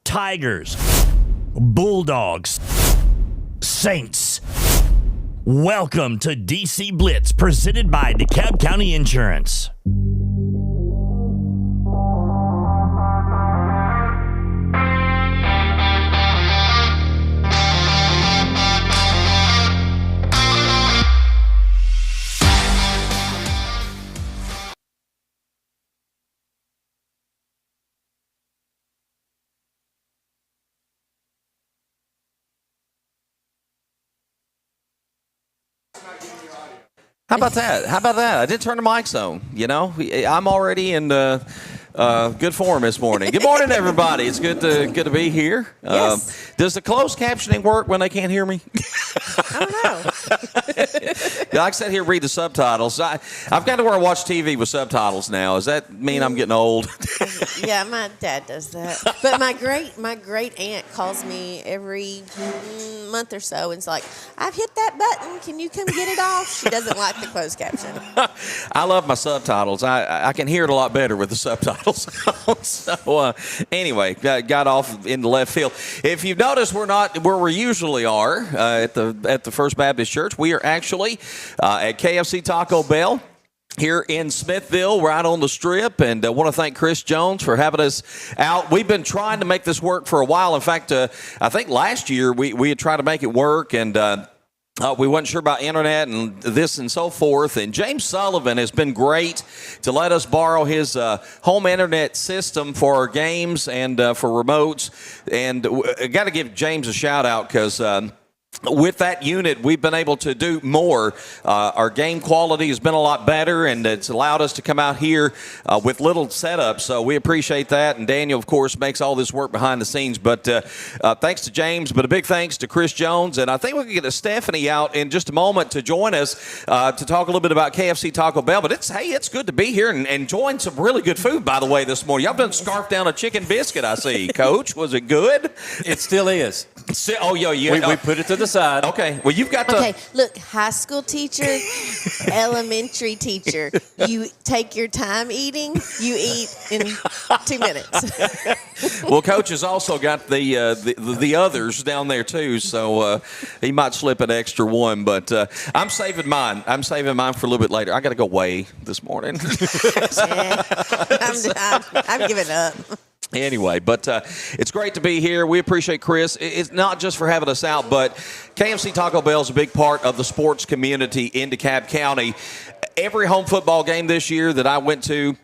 Tigers, Bulldogs, Saints. Welcome to DC Blitz, presented by DeKalb County Insurance. How about that? I did turn the mics on. You know, I'm already in good form this morning. Good morning, everybody. It's good to be here. Yes. Does the closed captioning work when they can't hear me? I don't know. I sat here and read the subtitles. I've got to where I watch TV with subtitles now. Does that mean I'm getting old? Yeah, my dad does that. But my great aunt calls me every month or so and it's like, I've hit that button. Can you come get it off? She doesn't like the closed caption. I love my subtitles. I can hear it a lot better with the subtitles. So anyway, got off in the left field. If you've noticed, we're not where we usually are at the First Baptist Church. We are actually at KFC Taco Bell here in Smithville, right on the Strip, and I want to thank Chris Jones for having us out. We've been trying to make this work for a while. In fact, I think last year we had tried to make it work, and we weren't sure about internet and this and so forth. And James Sullivan has been great to let us borrow his home internet system for our games and for remotes. And I got to give James a shout out because with that unit, we've been able to do more. Our game quality has been a lot better, and it's allowed us to come out here with little setup. So we appreciate that. And Daniel, of course, makes all this work behind the scenes. But thanks to James, but a big thanks to Chris Jones. And I think we can get Stephanie out in just a moment to join us to talk a little bit about KFC Taco Bell. But it's good to be here and enjoying some really good food, by the way, this morning. Y'all done scarfed down a chicken biscuit, I see. Coach, was it good? It still is. Oh, yeah. We put it to the side. Okay. Well, you've got to. Okay, look, high school teacher, elementary teacher. You take your time eating, you eat in 2 minutes. Well, Coach has also got the others down there, too, so he might slip an extra one. But I'm saving mine. I'm saving mine for a little bit later. I got to go weigh this morning. Yeah, I'm giving up. Anyway, but it's great to be here. We appreciate Chris. It's not just for having us out, but KFC Taco Bell is a big part of the sports community in DeKalb County. Every home football game this year that I went to,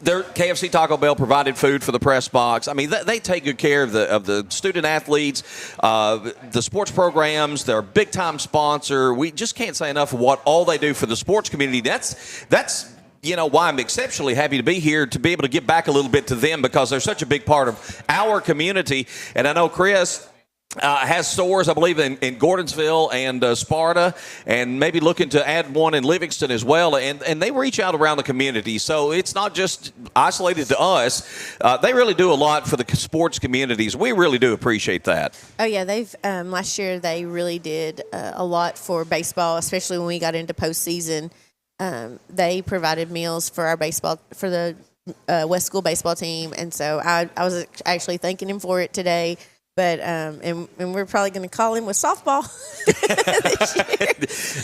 KFC Taco Bell provided food for the press box. I mean, they take good care of the student athletes, the sports programs. They're a big-time sponsor. We just can't say enough of what all they do for the sports community. That's why I'm exceptionally happy to be here, to be able to give back a little bit to them because they're such a big part of our community. And I know Chris has stores, I believe, in Gordonsville and Sparta, and maybe looking to add one in Livingston as well. And they reach out around the community. So it's not just isolated to us. They really do a lot for the sports communities. We really do appreciate that. Oh, yeah. They've last year they really did a lot for baseball, especially when we got into postseason. They provided meals for our for the West School baseball team, and so I was actually thanking him for it today. But and we're probably going to call him with softball this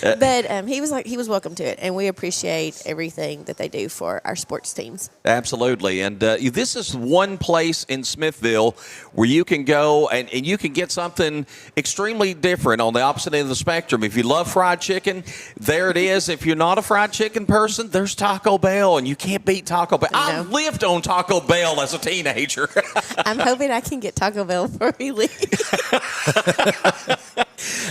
year. But he was welcome to it, and we appreciate everything that they do for our sports teams. Absolutely, and this is one place in Smithville where you can go and you can get something extremely different on the opposite end of the spectrum. If you love fried chicken, there it is. If you're not a fried chicken person, there's Taco Bell, and you can't beat Taco Bell. I lived on Taco Bell as a teenager. I'm hoping I can get Taco Bell before we leave.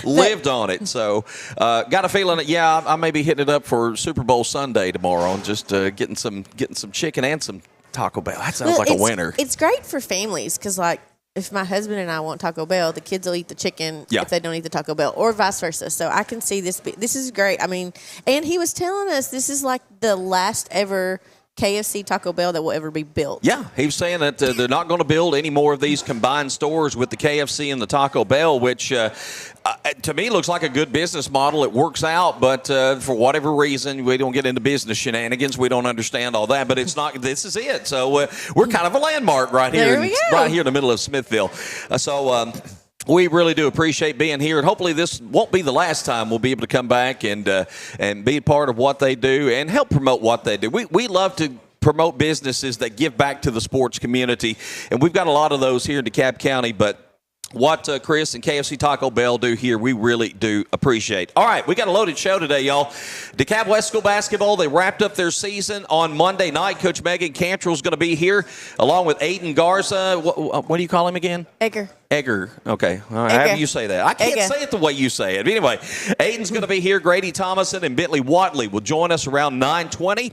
Lived on it. So got a feeling that, I may be hitting it up for Super Bowl Sunday tomorrow and just getting some chicken and some Taco Bell. That sounds like a winner. It's great for families because, like, if my husband and I want Taco Bell, the kids will eat the chicken if they don't eat the Taco Bell, or vice versa. So I can see this. This is great. I mean, and he was telling us this is like the last ever KFC Taco Bell that will ever be built. Yeah, he was saying that they're not going to build any more of these combined stores with the KFC and the Taco Bell, which to me looks like a good business model. It works out, but for whatever reason, we don't get into business shenanigans. We don't understand all that, but it's not. This is it. So we're kind of a landmark right here, right here in the middle of Smithville. We really do appreciate being here, and hopefully this won't be the last time we'll be able to come back and be part of what they do and help promote what they do. We love to promote businesses that give back to the sports community, and we've got a lot of those here in DeKalb County, but what Chris and KFC Taco Bell do here, we really do appreciate. All right, we got a loaded show today, y'all. DeKalb West School basketball, they wrapped up their season on Monday night. Coach Megan Cantrell's going to be here, along with Aiden Garza. What do you call him again? Egger. Okay. All right. However you say that. I can't say it the way you say it. But anyway, Aiden's going to be here. Grady, Thomason, and Bentley Watley will join us around 9:20.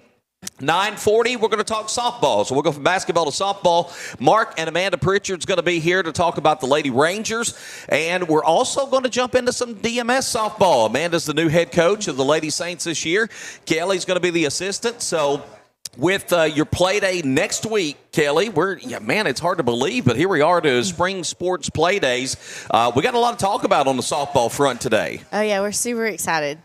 9:40, we're going to talk softball. So we'll go from basketball to softball. Mark and Amanda Prichard's going to be here to talk about the Lady Rangers. And we're also going to jump into some DMS softball. Amanda's the new head coach of the Lady Saints this year. Kelly's going to be the assistant. So with your play day next week, Kelly, it's hard to believe, but here we are to spring sports play days. We got a lot to talk about on the softball front today. Oh, yeah, we're super excited.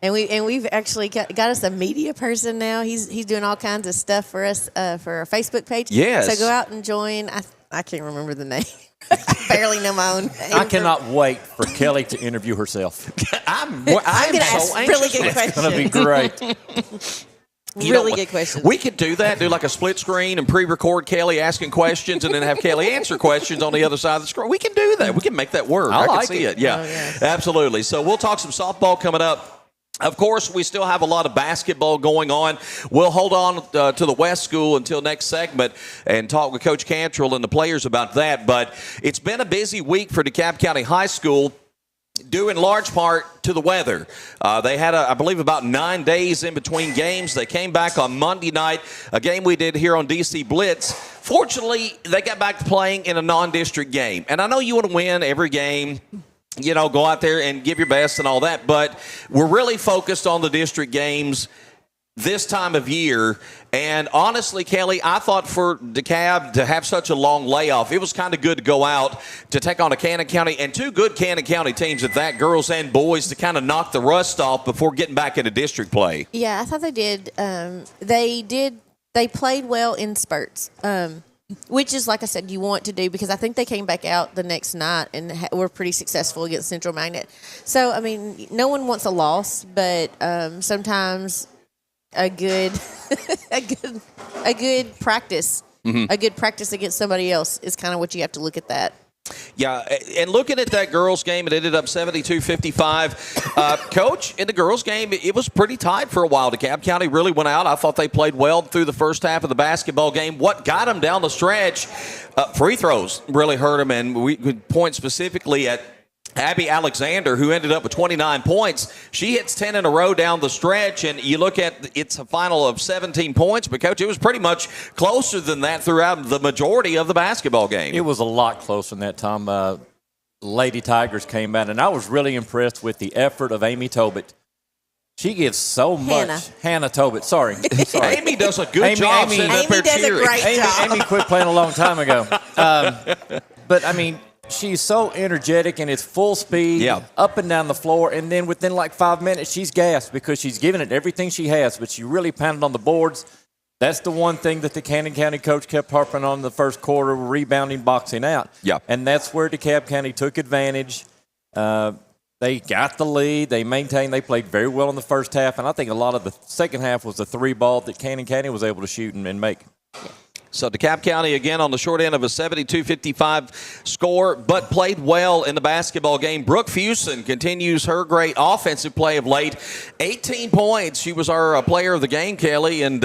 And we've actually got us a media person now. He's doing all kinds of stuff for us for our Facebook page. Yes. So go out and join. I can't remember the name. I barely know my own name. I cannot wait for Kelly to interview herself. I'm going to so ask really anxious. good questions. It's going to be great. Really good questions. We could do that, do like a split screen and pre-record Kelly asking questions and then have Kelly answer questions on the other side of the screen. We can do that. We can make that work. I can see it. Yeah, Oh, yes. Absolutely. So we'll talk some softball coming up. Of course, we still have a lot of basketball going on. We'll hold on to the West School until next segment and talk with Coach Cantrell and the players about that. But it's been a busy week for DeKalb County High School, due in large part to the weather. They had, I believe, about 9 days in between games. They came back on Monday night, a game we did here on DC Blitz. Fortunately, they got back to playing in a non-district game. And I know you want to win every game. Go out there and give your best and all that. But we're really focused on the district games this time of year. And honestly, Kelly, I thought for DeKalb to have such a long layoff, it was kind of good to go out to take on a Cannon County and two good Cannon County teams at that, girls and boys, to kind of knock the rust off before getting back into district play. Yeah, I thought they did. They played well in spurts. Which is, like I said, you want to do, because I think they came back out the next night and were pretty successful against Central Magnet. So, I mean, no one wants a loss, but sometimes a good practice, a good practice against somebody else is kind of what you have to look at that. Yeah, and looking at that girls' game, it ended up 72-55. Coach, in the girls' game, it was pretty tight for a while. DeKalb County really went out. I thought they played well through the first half of the basketball game. What got them down the stretch, free throws really hurt them, and we could point specifically at Abby Alexander, who ended up with 29 points. She hits 10 in a row down the stretch, and you look at it's a final of 17 points. But, Coach, it was pretty much closer than that throughout the majority of the basketball game. It was a lot closer than that, Tom. Lady Tigers came out, and I was really impressed with the effort of Amy Tobit. She gives so much. Hannah Tobit, sorry. Amy does a good job sitting up there does cheering. a great job. Amy quit playing a long time ago. But, I mean, she's so energetic, and it's full speed, up and down the floor, and then within like 5 minutes, she's gassed because she's giving it everything she has, but she really pounded on the boards. That's the one thing that the Cannon County coach kept harping on in the first quarter, rebounding, boxing out. Yeah. And that's where DeKalb County took advantage. They got the lead. They maintained. They played very well in the first half, and I think a lot of the second half was the three ball that Cannon County was able to shoot and make. So DeKalb County, again, on the short end of a 72-55 score, but played well in the basketball game. Brooke Fuson continues her great offensive play of late. 18 points. She was our player of the game, Kelly. And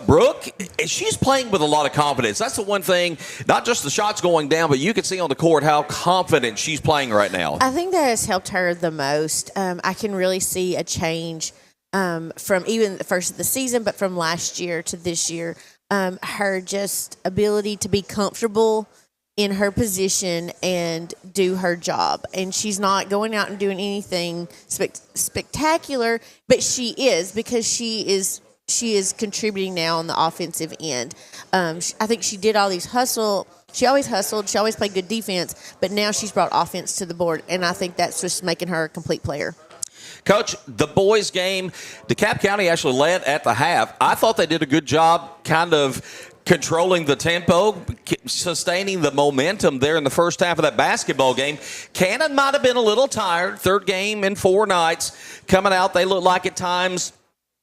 Brooke, she's playing with a lot of confidence. That's the one thing, not just the shots going down, but you can see on the court how confident she's playing right now. I think that has helped her the most. I can really see a change from even the first of the season, but from last year to this year. Her just ability to be comfortable in her position and do her job. And she's not going out and doing anything spectacular, but she is, because she is she is contributing now on the offensive end. I think she did all these hustle. She always hustled. She always played good defense, but now she's brought offense to the board, and I think that's just making her a complete player. Coach, the boys' game, DeKalb County actually led at the half. I thought they did a good job kind of controlling the tempo, sustaining the momentum there in the first half of that basketball game. Cannon might have been a little tired. Third game in 4 nights. Coming out, they looked like at times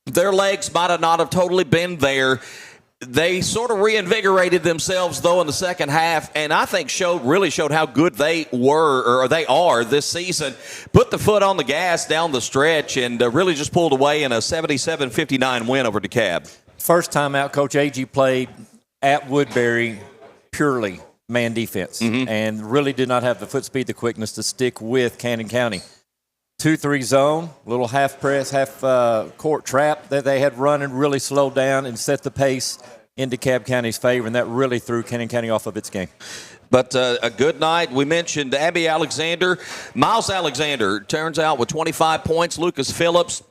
their legs might have not have totally been there. They sort of reinvigorated themselves, though, in the second half, and I think really showed how good they were, or they are this season. Put the foot on the gas down the stretch and really just pulled away in a 77-59 win over DeKalb. First time out, Coach Agee played at Woodbury purely man defense and really did not have the foot speed, the quickness to stick with Cannon County. 2-3 zone, little half press, half court trap that they had run and really slowed down and set the pace in DeKalb County's favor, and that really threw Cannon County off of its game. But a good night. We mentioned Abby Alexander. Miles Alexander turns out with 25 points. Lucas Phillips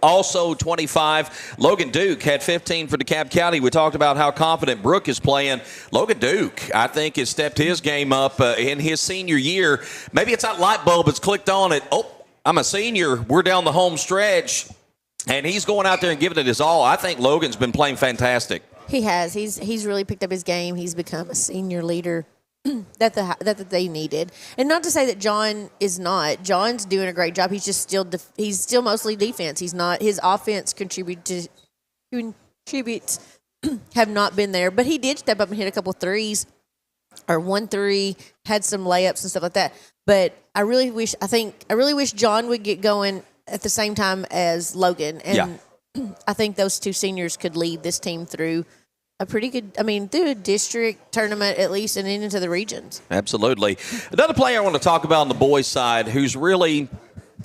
also 25. Logan Duke had 15 for DeKalb County. We talked about how confident Brooke is playing. Logan Duke, I think, has stepped his game up in his senior year. Maybe it's that light bulb that's clicked on it. Oh, I'm a senior. We're down the home stretch. And he's going out there and giving it his all. I think Logan's been playing fantastic. He has. He's really picked up his game. He's become a senior leader that they needed. And not to say that John is not. John's doing a great job. He's just he's still mostly defense. He's not. His offense contributes have not been there. But he did step up and hit a couple threes, or 1 3, had some layups and stuff like that. But I really wish John would get going at the same time as Logan. And I think those two seniors could lead this team through a pretty good, through a district tournament at least and into the regions. Absolutely. Another player I want to talk about on the boys' side who's really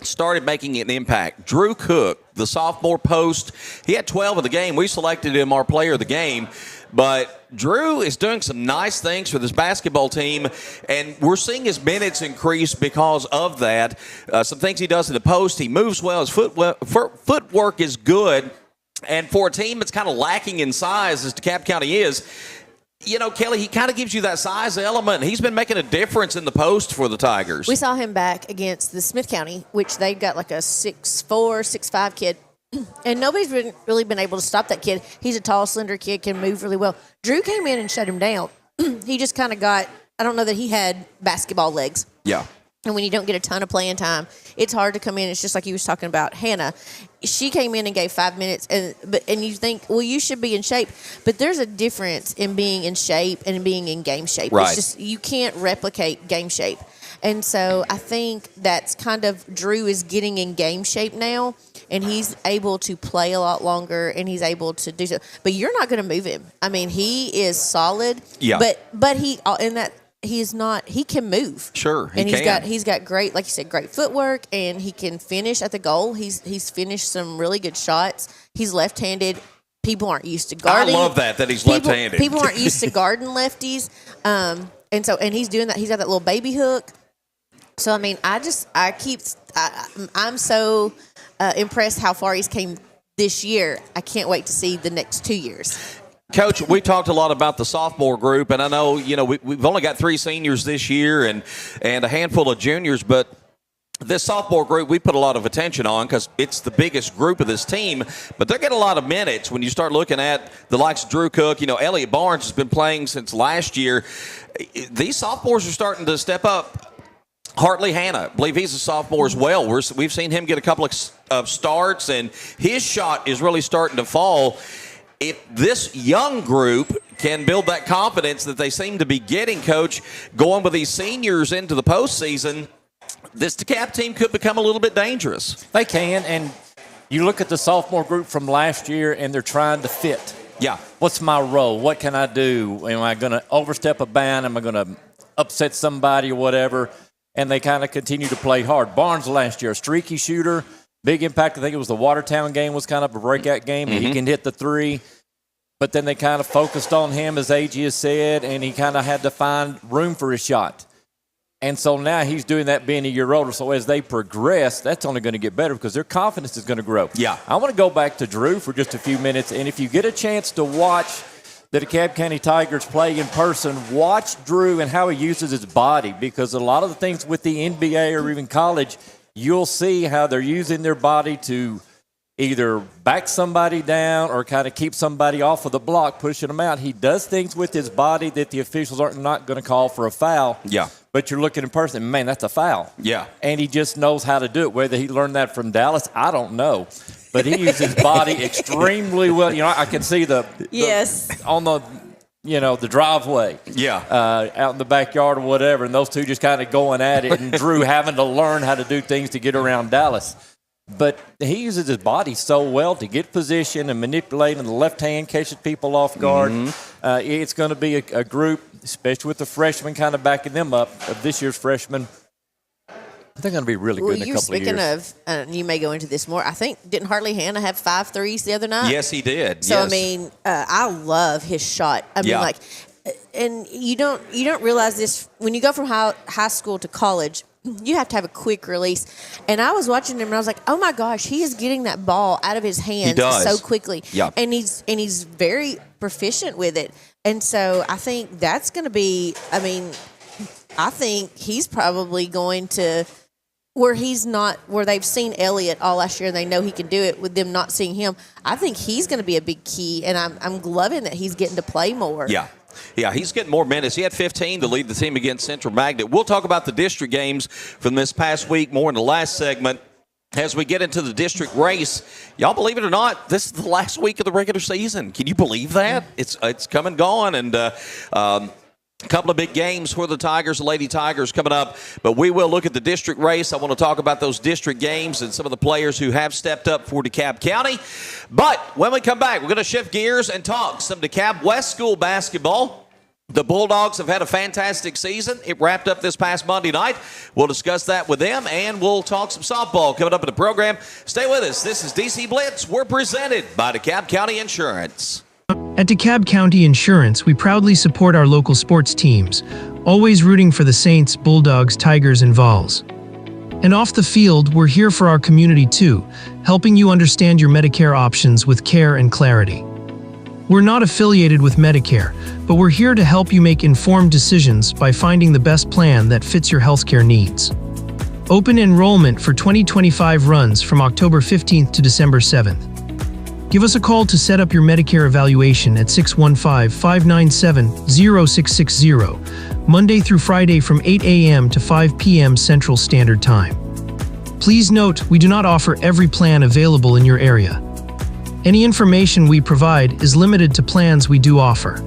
started making an impact, Drew Cook, the sophomore post. He had 12 in the game. We selected him our player of the game. But Drew is doing some nice things for this basketball team, and we're seeing his minutes increase because of that. Some things he does in the post, he moves well. His footwork is good. And for a team that's kind of lacking in size, as DeKalb County is, Kelly, he kind of gives you that size element. He's been making a difference in the post for the Tigers. We saw him back against the Smith County, which they've got like a 6'4", 6'5" kid. And nobody's really been able to stop that kid. He's a tall, slender kid, can move really well. Drew came in and shut him down. He just kind of I don't know that he had basketball legs. Yeah. And when you don't get a ton of playing time, it's hard to come in. It's just like you was talking about Hannah. She came in and gave 5 minutes, and you think, well, you should be in shape. But there's a difference in being in shape and being in game shape. Right. It's just you can't replicate game shape. And so I think that's kind of Drew is getting in game shape now, and he's able to play a lot longer, and he's able to do so. But you're not going to move him. He is solid. Yeah. But he is not. He can move. Sure, he's got great, like you said, great footwork, and he can finish at the goal. He's finished some really good shots. He's left-handed. People aren't used to guarding. I love that he's left-handed. People aren't used to guarding lefties, and he's doing that. He's got that little baby hook. So I'm so impressed how far he's came this year. I can't wait to see the next 2 years. Coach, we talked a lot about the sophomore group, and I know, we've only got 3 seniors this year and a handful of juniors, but this sophomore group we put a lot of attention on because it's the biggest group of this team, but they're getting a lot of minutes when you start looking at the likes of Drew Cook. Elliot Barnes has been playing since last year. These sophomores are starting to step up. Hartley Hanna, I believe he's a sophomore as well. We've seen him get a couple of starts, and his shot is really starting to fall. If this young group can build that confidence that they seem to be getting, Coach, going with these seniors into the postseason, this DeKalb team could become a little bit dangerous. They can, and you look at the sophomore group from last year, and they're trying to fit. Yeah. What's my role? What can I do? Am I going to overstep a bound? Am I going to upset somebody or whatever? And they kind of continue to play hard. Barnes last year, a streaky shooter, big impact. I think it was the Watertown game was kind of a breakout game. Mm-hmm. He can hit the 3. But then they kind of focused on him, as AG has said, and he kind of had to find room for his shot. And so now he's doing that being a year older. So as they progress, that's only going to get better because their confidence is going to grow. Yeah. I want to go back to Drew for just a few minutes. And if you get a chance to watch the DeKalb County Tigers play in person, watch Drew and how he uses his body, because a lot of the things with the NBA or even college, you'll see how they're using their body to either back somebody down or kind of keep somebody off of the block, pushing them out. He does things with his body that the officials are not going to call for a foul. Yeah. But you're looking in person, man, that's a foul. Yeah. And he just knows how to do it. Whether he learned that from Dallas, I don't know. But he uses his body extremely well. You know, I can see on the the driveway. Yeah. Out in the backyard or whatever, and those two just kind of going at it, and Drew having to learn how to do things to get around Dallas. But he uses his body so well to get position and manipulate, and the left hand catches people off guard. Mm-hmm. It's going to be a group, especially with the freshmen kind of backing them up, of this year's freshmen. They're going to be really good in a couple of years. Speaking of, you may go into this more, I think, didn't Hartley Hanna have 5 threes the other night? Yes, he did. So, yes. I mean, I love his shot. I mean, and you don't realize this, when you go from high school to college, you have to have a quick release. And I was watching him, and I was like, oh, my gosh, he is getting that ball out of his hands so quickly. Yeah. And he's very proficient with it. And so I think that's going to be, I think he's probably going to – where they've seen Elliott all last year and they know he can do it, with them not seeing him. I think he's going to be a big key, and I'm loving that he's getting to play more. Yeah, he's getting more minutes. He had 15 to lead the team against Central Magnet. We'll talk about the district games from this past week more in the last segment. As we get into the district race, y'all believe it or not, this is the last week of the regular season. Can you believe that? It's come and gone, and a couple of big games for the Tigers, the Lady Tigers coming up. But we will look at the district race. I want to talk about those district games and some of the players who have stepped up for DeKalb County. But when we come back, we're going to shift gears and talk some DeKalb West School basketball. The Bulldogs have had a fantastic season. It wrapped up this past Monday night. We'll discuss that with them, and we'll talk some softball coming up in the program. Stay with us. This is DC Blitz. We're presented by DeKalb County Insurance. At DeKalb County Insurance, we proudly support our local sports teams, always rooting for the Saints, Bulldogs, Tigers, and Vols. And off the field, we're here for our community too, helping you understand your Medicare options with care and clarity. We're not affiliated with Medicare, but we're here to help you make informed decisions by finding the best plan that fits your healthcare needs. Open enrollment for 2025 runs from October 15th to December 7th. Give us a call to set up your Medicare evaluation at 615-597-0660, Monday through Friday from 8 a.m. to 5 p.m. Central Standard Time. Please note, we do not offer every plan available in your area. Any information we provide is limited to plans we do offer.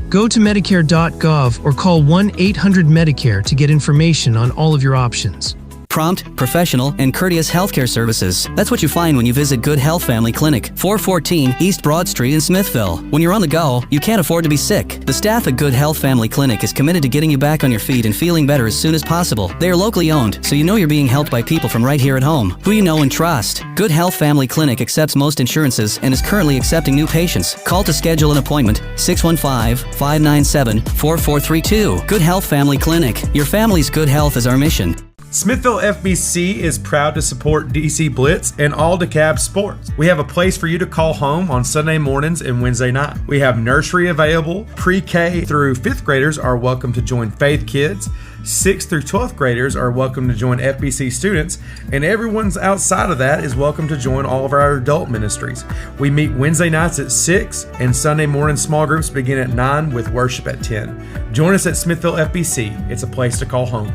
Go to Medicare.gov or call 1-800-MEDICARE to get information on all of your options. Prompt, professional, and courteous healthcare services. That's what you find when you visit Good Health Family Clinic, 414 East Broad Street in Smithville. When you're on the go, you can't afford to be sick. The staff at Good Health Family Clinic is committed to getting you back on your feet and feeling better as soon as possible. They are locally owned, so you know you're being helped by people from right here at home, who you know and trust. Good Health Family Clinic accepts most insurances and is currently accepting new patients. Call to schedule an appointment, 615-597-4432. Good Health Family Clinic. Your family's good health is our mission. Smithville FBC is proud to support DC Blitz and all DeKalb sports. We have a place for you to call home on Sunday mornings and Wednesday night. We have nursery available. Pre-K through 5th graders are welcome to join Faith Kids. 6th through 12th graders are welcome to join FBC students, and everyone's outside of that is welcome to join all of our adult ministries. We meet Wednesday nights at 6, and Sunday morning small groups begin at 9 with worship at 10. Join us at Smithville FBC. It's a place to call home.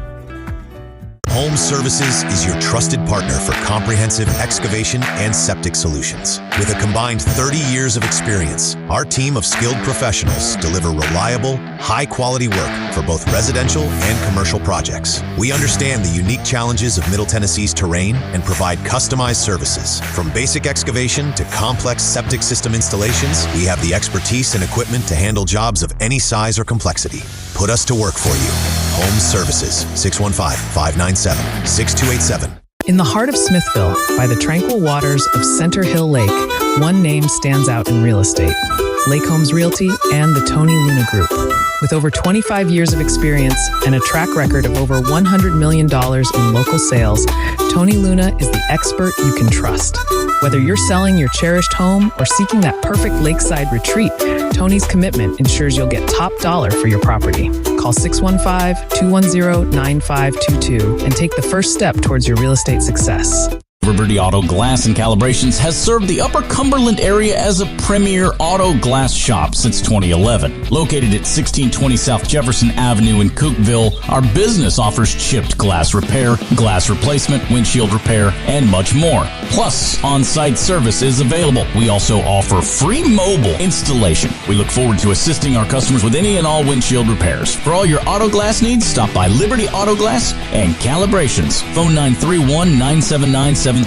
Home Services is your trusted partner for comprehensive excavation and septic solutions. With a combined 30 years of experience, our team of skilled professionals deliver reliable, high-quality work for both residential and commercial projects. We understand the unique challenges of Middle Tennessee's terrain and provide customized services. From basic excavation to complex septic system installations, we have the expertise and equipment to handle jobs of any size or complexity. Put us to work for you. Home Services, 615-597-6287. In the heart of Smithville, by the tranquil waters of Center Hill Lake, one name stands out in real estate: Lake Holmes Realty and the Tony Luna Group. With over 25 years of experience and a track record of over $100 million in local sales, Tony Luna is the expert you can trust. Whether you're selling your cherished home or seeking that perfect lakeside retreat, Tony's commitment ensures you'll get top dollar for your property. Call 615-210-9522 and take the first step towards your real estate success. Liberty Auto Glass and Calibrations has served the Upper Cumberland area as a premier auto glass shop since 2011. Located at 1620 South Jefferson Avenue in Cookeville, our business offers chipped glass repair, glass replacement, windshield repair, and much more. Plus, on-site service is available. We also offer free mobile installation. We look forward to assisting our customers with any and all windshield repairs. For all your auto glass needs, stop by Liberty Auto Glass and Calibrations. Phone 931-979-7339.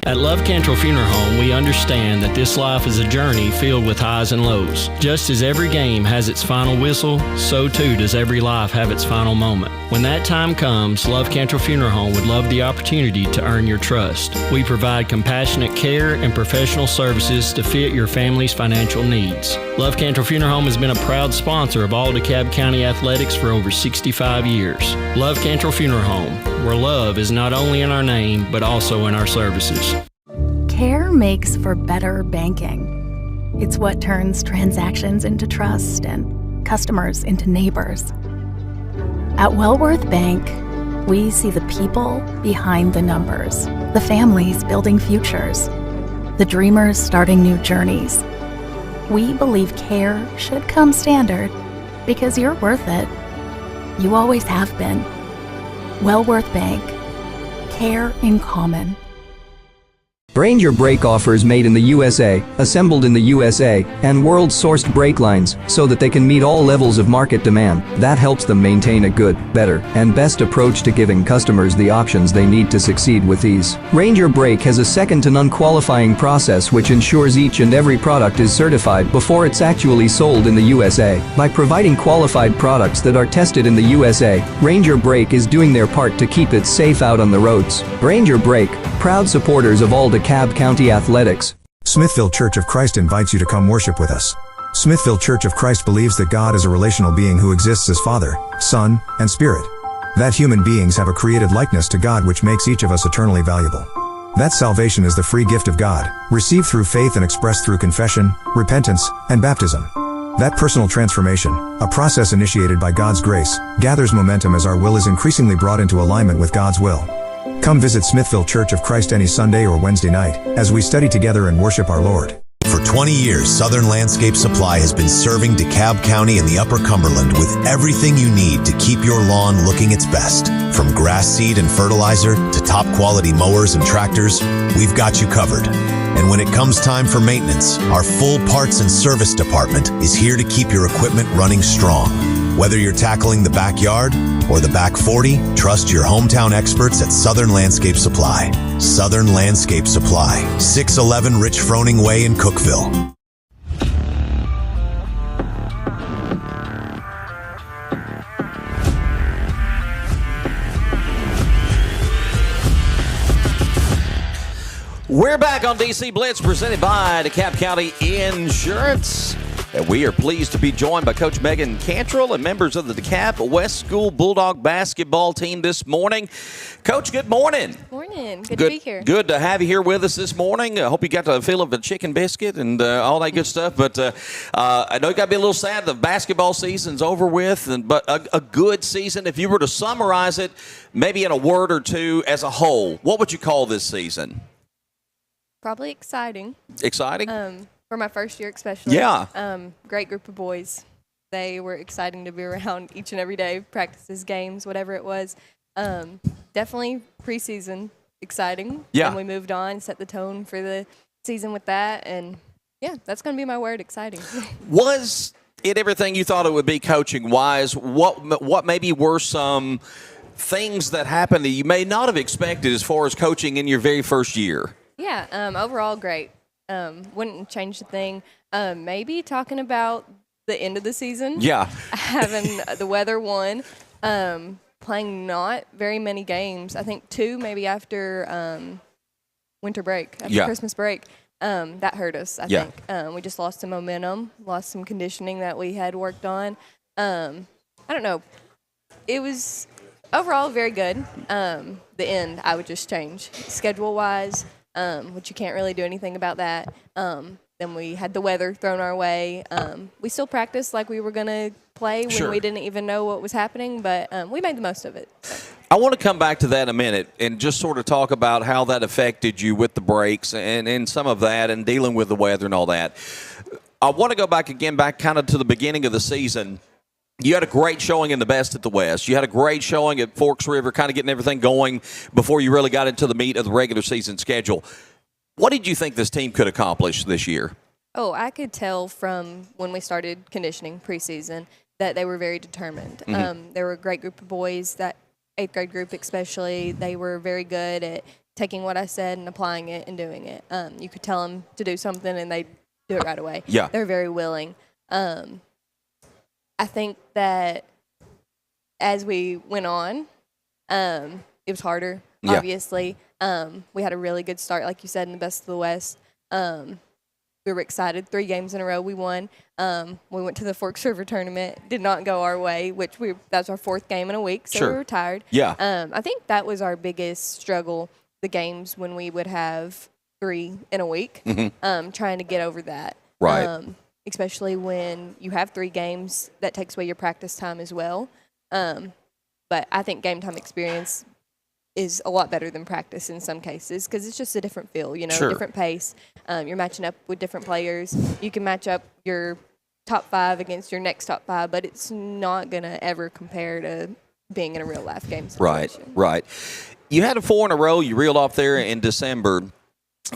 At Love Cantrell Funeral Home, we understand that this life is a journey filled with highs and lows. Just as every game has its final whistle, so too does every life have its final moment. When that time comes, Love Cantrell Funeral Home would love the opportunity to earn your trust. We provide compassionate care and professional services to fit your family's financial needs. Love Cantrell Funeral Home has been a proud sponsor of all DeKalb County athletics for over 65 years. Love Cantrell Funeral Home, where love is not only in our name, but also in our services. Care makes for better banking. It's what turns transactions into trust and customers into neighbors. At Wellworth Bank, we see the people behind the numbers, the families building futures, the dreamers starting new journeys. We believe care should come standard because you're worth it. You always have been. Wellworth Bank. Care in common. Ranger brake offers made in the USA, assembled in the USA, and world-sourced brake lines so that they can meet all levels of market demand. That helps them maintain a good, better, and best approach to giving customers the options they need to succeed with ease. Ranger Brake has a second-to-none qualifying process which ensures each and every product is certified before it's actually sold in the USA. By providing qualified products that are tested in the USA, Ranger Brake is doing their part to keep it safe out on the roads. Ranger Brake, proud supporters of all DeKalb County athletics. Smithville Church of Christ invites you to come worship with us. Smithville Church of Christ believes that God is a relational being who exists as Father, Son, and Spirit. That human beings have a created likeness to God which makes each of us eternally valuable. That salvation is the free gift of God, received through faith and expressed through confession, repentance, and baptism. That personal transformation, a process initiated by God's grace, gathers momentum as our will is increasingly brought into alignment with God's will. Come visit Smithville Church of Christ any Sunday or Wednesday night as we study together and worship our Lord. For 20 years, Southern Landscape Supply has been serving DeKalb County and the Upper Cumberland with everything you need to keep your lawn looking its best. From grass seed and fertilizer to top quality mowers and tractors, we've got you covered. And when it comes time for maintenance, our full parts and service department is here to keep your equipment running strong. Whether you're tackling the backyard or the back 40, trust your hometown experts at Southern Landscape Supply. Southern Landscape Supply, 611 Rich Froning Way in Cookeville. We're back on DC Blitz, presented by DeKalb County Insurance. And we are pleased to be joined by Coach Megan Cantrell and members of the DeKalb West School Bulldog basketball team this morning. Coach, good morning. Morning. Good to be here. Good to have you here with us this morning. I hope you got the feel of the chicken biscuit and all that good stuff. But I know you got to be a little sad the basketball season's over with, but a good season. If you were to summarize it, maybe in a word or two as a whole, what would you call this season? Probably exciting. Exciting? For my first year especially. Yeah. Great group of boys. They were exciting to be around each and every day, practices, games, whatever it was. Definitely preseason exciting. Yeah. And we moved on, set the tone for the season with that. And, yeah, that's going to be my word, exciting. Was it everything you thought it would be coaching-wise? What maybe were some things that happened that you may not have expected as far as coaching in your very first year? Yeah, overall great. Wouldn't change the thing. Maybe talking about the end of the season. Yeah. Having the weather one. Playing not very many games. I think 2 maybe after winter break, after Christmas break. that hurt us, I think. We just lost some momentum, lost some conditioning that we had worked on. I don't know. It was overall very good. The end, I would just change. Schedule-wise, which you can't really do anything about that. Then we had the weather thrown our way. We still practiced like we were going to play when we didn't even know what was happening, but we made the most of it. So. I want to come back to that in a minute and just sort of talk about how that affected you with the breaks and some of that and dealing with the weather and all that. I want to go back kind of to the beginning of the season. You had a great showing in the Best at the West. You had a great showing at Forks River, kind of getting everything going before you really got into the meat of the regular season schedule. What did you think this team could accomplish this year? Oh, I could tell from when we started conditioning preseason that they were very determined. They were a great group of boys, that 8th grade group especially. They were very good at taking what I said and applying it and doing it. You could tell them to do something and they'd do it right away. Yeah. They're very willing. I think that as we went on, it was harder, obviously. We had a really good start, like you said, in the Best of the West. We were excited. 3 games in a row we won. We went to the Forks River tournament. Did not go our way, that's our 4th game in a week, so we were tired. Yeah. I think that was our biggest struggle, the games when we would have 3 in a week, trying to get over that. Right. Especially when you have 3 games, that takes away your practice time as well. But I think game time experience is a lot better than practice in some cases because it's just a different feel, different pace. You're matching up with different players. You can match up your top 5 against your next top 5, but it's not going to ever compare to being in a real-life game situation. Right. You had a 4 in a row. You reeled off there in December.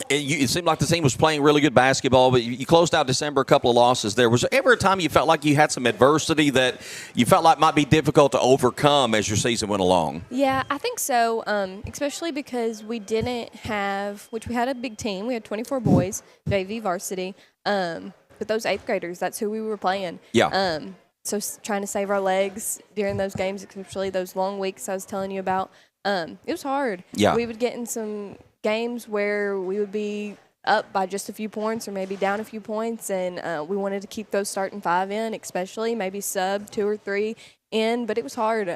It seemed like the team was playing really good basketball, but you closed out December a couple of losses there. Was there ever a time you felt like you had some adversity that you felt like might be difficult to overcome as your season went along? Yeah, I think so, especially because we didn't have – which we had a big team. We had 24 boys, JV varsity. But those 8th graders, that's who we were playing. Yeah. So trying to save our legs during those games, especially those long weeks I was telling you about, it was hard. Yeah. We would get in some – games where we would be up by just a few points or maybe down a few points, and we wanted to keep those starting 5 in, especially maybe sub 2 or 3 in, but it was hard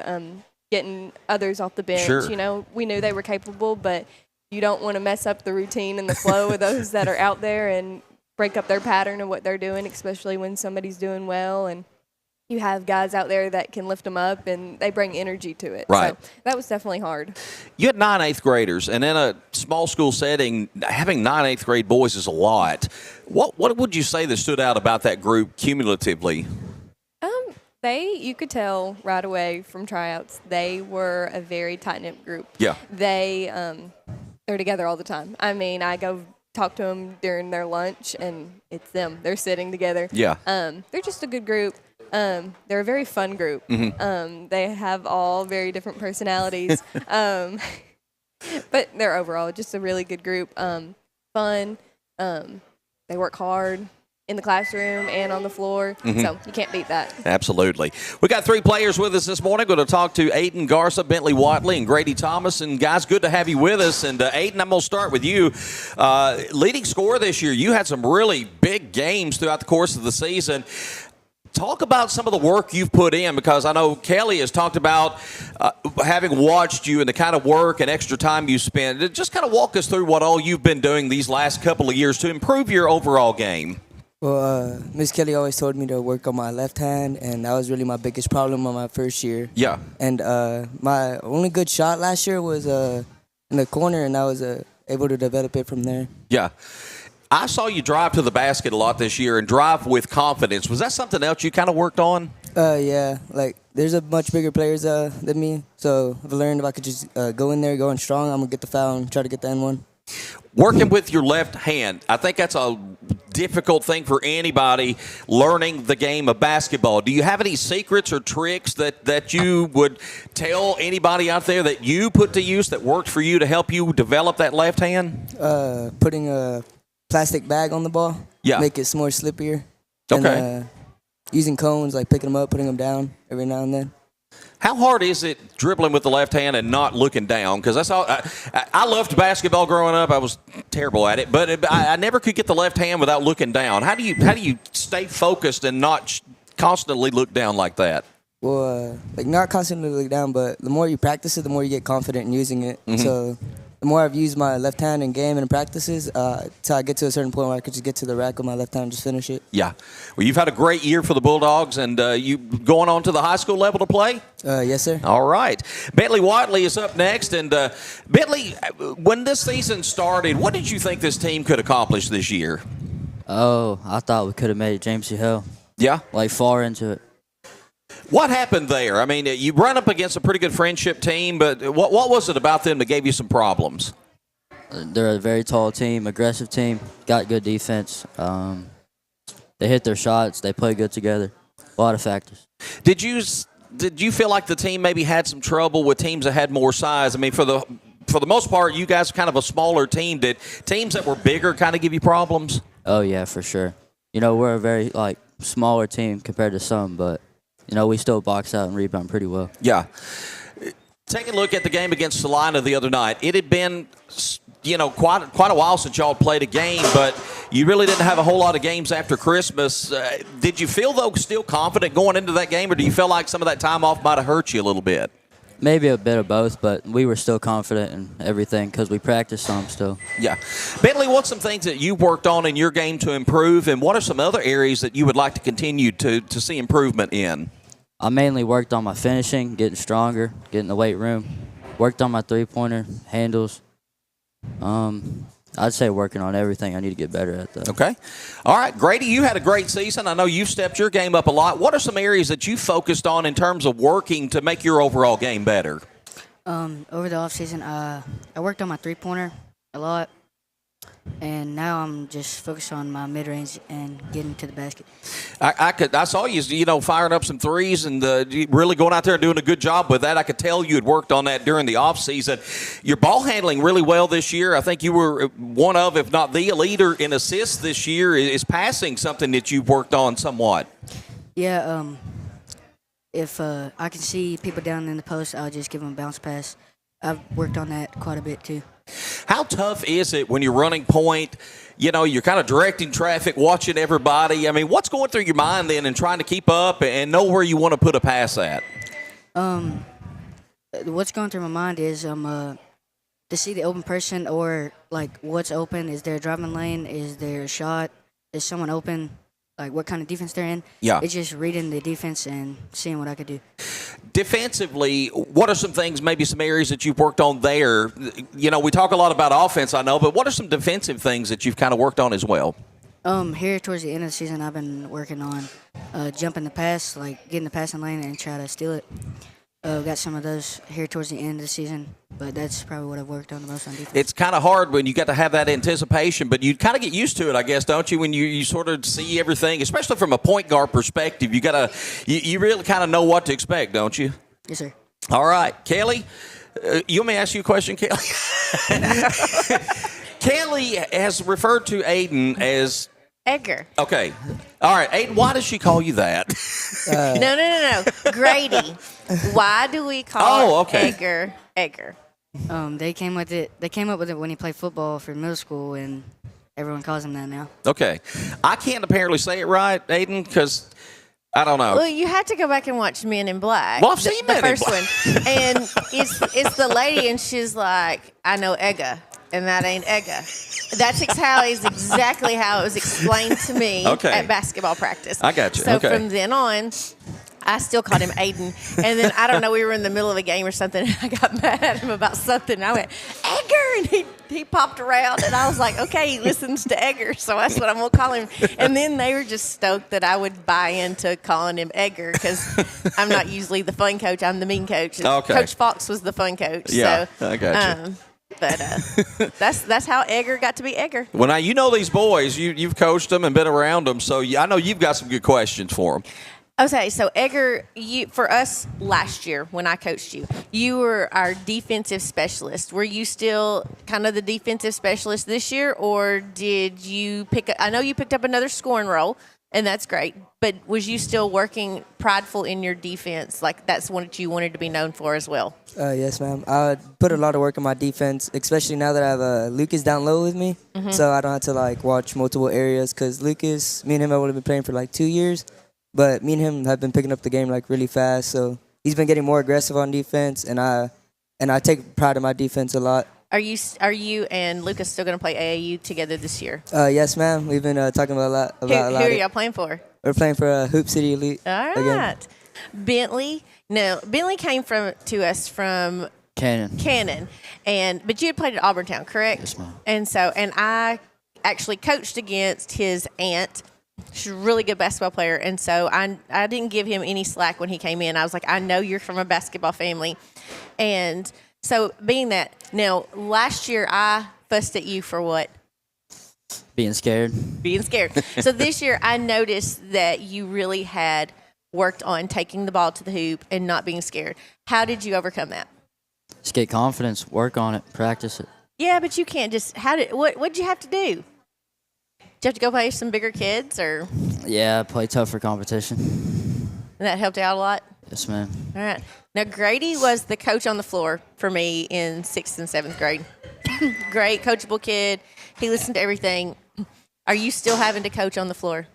getting others off the bench. Sure. We knew they were capable, but you don't want to mess up the routine and the flow of those that are out there and break up their pattern of what they're doing, especially when somebody's doing well, and you have guys out there that can lift them up, and they bring energy to it. Right. So that was definitely hard. You had 9 8th graders, and in a small school setting, having 9 8th grade boys is a lot. What would you say that stood out about that group cumulatively? You could tell right away from tryouts, they were a very tight-knit group. Yeah. They're together all the time. I mean, I go talk to them during their lunch, and it's them. They're sitting together. Yeah. They're just a good group. They're a very fun group. They have all very different personalities. But they're overall just a really good group. Fun. They work hard in the classroom and on the floor. So you can't beat that. Absolutely. We got 3 players with us this morning. Going to talk to Aiden, Garza, Bentley, Watley, and Grady Thomason. Guys, good to have you with us. And Aiden, I'm going to start with you. Leading scorer this year, you had some really big games throughout the course of the season. Talk about some of the work you've put in, because I know Kelly has talked about having watched you and the kind of work and extra time you spend. Just kind of walk us through what all you've been doing these last couple of years to improve your overall game. Well, Miss Kelly always told me to work on my left hand, and that was really my biggest problem on my first year. Yeah. And my only good shot last year was in the corner, and I was able to develop it from there. Yeah. I saw you drive to the basket a lot this year and drive with confidence. Was that something else you kind of worked on? Yeah. Like, there's a much bigger players than me, so I've learned if I could just go in there, going strong, I'm going to get the foul and try to get the N1. Working with your left hand, I think that's a difficult thing for anybody learning the game of basketball. Do you have any secrets or tricks that you would tell anybody out there that you put to use that worked for you to help you develop that left hand? Putting a plastic bag on the ball. Yeah. Make it more slippier. Okay. And, using cones, like picking them up, putting them down every now and then. How hard is it dribbling with the left hand and not looking down? Because that's all. I loved basketball growing up. I was terrible at it, but I never could get the left hand without looking down. How do you stay focused and not constantly look down like that? Well, not constantly look down, but the more you practice it, the more you get confident in using it. Mm-hmm. So the more I've used my left hand in game and in practices, till I get to a certain point where I could just get to the rack with my left hand and just finish it. Yeah. Well, you've had a great year for the Bulldogs, and you going on to the high school level to play? Yes, sir. All right. Bentley Watley is up next. And Bentley, when this season started, what did you think this team could accomplish this year? Oh, I thought we could have made it Jameson Hill. Yeah? Far into it. What happened there? I mean, you run up against a pretty good friendship team, but what was it about them that gave you some problems? They're a very tall team, aggressive team, got good defense. They hit their shots. They play good together. A lot of factors. Did you feel like the team maybe had some trouble with teams that had more size? I mean, for the most part, you guys are kind of a smaller team. Did teams that were bigger kind of give you problems? Oh, yeah, for sure. We're a very, smaller team compared to some, but, we still box out and rebound pretty well. Yeah. Take a look at the game against Salina the other night. It had been, quite a while since y'all played a game, but you really didn't have a whole lot of games after Christmas. Did you feel, though, still confident going into that game, or do you feel like some of that time off might have hurt you a little bit? Maybe a bit of both, but we were still confident in everything because we practiced some still. Yeah. Bentley, what's some things that you worked on in your game to improve, and what are some other areas that you would like to continue to see improvement in? I mainly worked on my finishing, getting stronger, getting in the weight room. Worked on my three-pointer, handles. I'd say working on everything. I need to get better at that. Okay. All right. Grady, you had a great season. I know you've stepped your game up a lot. What are some areas that you focused on in terms of working to make your overall game better? Over the offseason, I worked on my three-pointer a lot, and now I'm just focused on my mid-range and getting to the basket. I saw you, firing up some threes and really going out there and doing a good job with that. I could tell you had worked on that during the offseason. Your ball handling really well this year. I think you were one of, if not the leader in assists this year. Is passing something that you've worked on somewhat? Yeah, if I can see people down in the post, I'll just give them a bounce pass. I've worked on that quite a bit too. How tough is it when you're running point? You're kind of directing traffic, watching everybody. I mean, what's going through your mind then and trying to keep up and know where you want to put a pass at? What's going through my mind is to see the open person or, what's open. Is there a driving lane? Is there a shot? Is someone open? What kind of defense they're in. Yeah. It's just reading the defense and seeing what I could do. Defensively, what are some things, maybe some areas that you've worked on there? We talk a lot about offense, I know, but what are some defensive things that you've kind of worked on as well? Here towards the end of the season, I've been working on jumping the pass, getting the passing lane and try to steal it. Got some of those here towards the end of the season, but that's probably what I've worked on the most on defense. It's kind of hard when you got to have that anticipation, but you kind of get used to it, I guess, don't you? When you sort of see everything, especially from a point guard perspective, you really kind of know what to expect, don't you? Yes, sir. All right, Kelly, you want me to ask you a question, Kelly? Kelly has referred to Aiden as Edgar. Okay. All right, Aiden, why does she call you that? No. Grady. Why do we call Edgar? They came up with it when he played football for middle school, and everyone calls him that now. Okay. I can't apparently say it right, Aiden, because I don't know. Well, you have to go back and watch Men in Black. Well, I've seen the Men in first Black. one. And it's the lady, and she's like, I know Edgar, and that ain't Edgar. That's exactly how it was explained to me at basketball practice. I got you. So from then on, I still called him Aiden. And then, I don't know, we were in the middle of a game or something, and I got mad at him about something. And I went, Edgar! And he popped around, and I was like, okay, he listens to Edgar, so that's what I'm going to call him. And then they were just stoked that I would buy into calling him Edgar, because I'm not usually the fun coach. I'm the mean coach. Okay. Coach Fox was the fun coach. Yeah, so, I got you. But that's how Edgar got to be Edgar. Well, now, you know these boys. You've coached them and been around them, so I know you've got some good questions for them. Okay, so Edgar, for us last year when I coached you, you were our defensive specialist. Were you still kind of the defensive specialist this year, or did you I know you picked up another scoring role, and that's great. But was you still working prideful in your defense? Like that's what you wanted to be known for as well? Yes, ma'am. I put a lot of work on my defense, especially now that I have Lucas down low with me, so I don't have to like watch multiple areas. Because Lucas, me and him have only been playing for like 2 years, but me and him have been picking up the game like really fast. So he's been getting more aggressive on defense, and I take pride in my defense a lot. Are you and Lucas still going to play AAU together this year? Yes, ma'am. We've been talking about a lot. Who are y'all playing for? We're playing for Hoop City Elite. All right. Again. Bentley. No, Bentley came to us from Cannon, but you had played at Auburntown, correct? Yes, ma'am. And I actually coached against his aunt. She's a really good basketball player, and so I didn't give him any slack when he came in. I was like, I know you're from a basketball family, and so being that now last year I fussed at you for what? Being scared. Being scared. So this year I noticed that you really had worked on taking the ball to the hoop and not being scared. How did you overcome that? Just get confidence, work on it, practice it. Yeah, but you can't just what'd you have to do? Did you have to go play some bigger kids or? Yeah, play tougher competition. And that helped out a lot? Yes, ma'am. All right. Now, Grady was the coach on the floor for me in 6th and 7th grade. Great, coachable kid. He listened to everything. Are you still having to coach on the floor?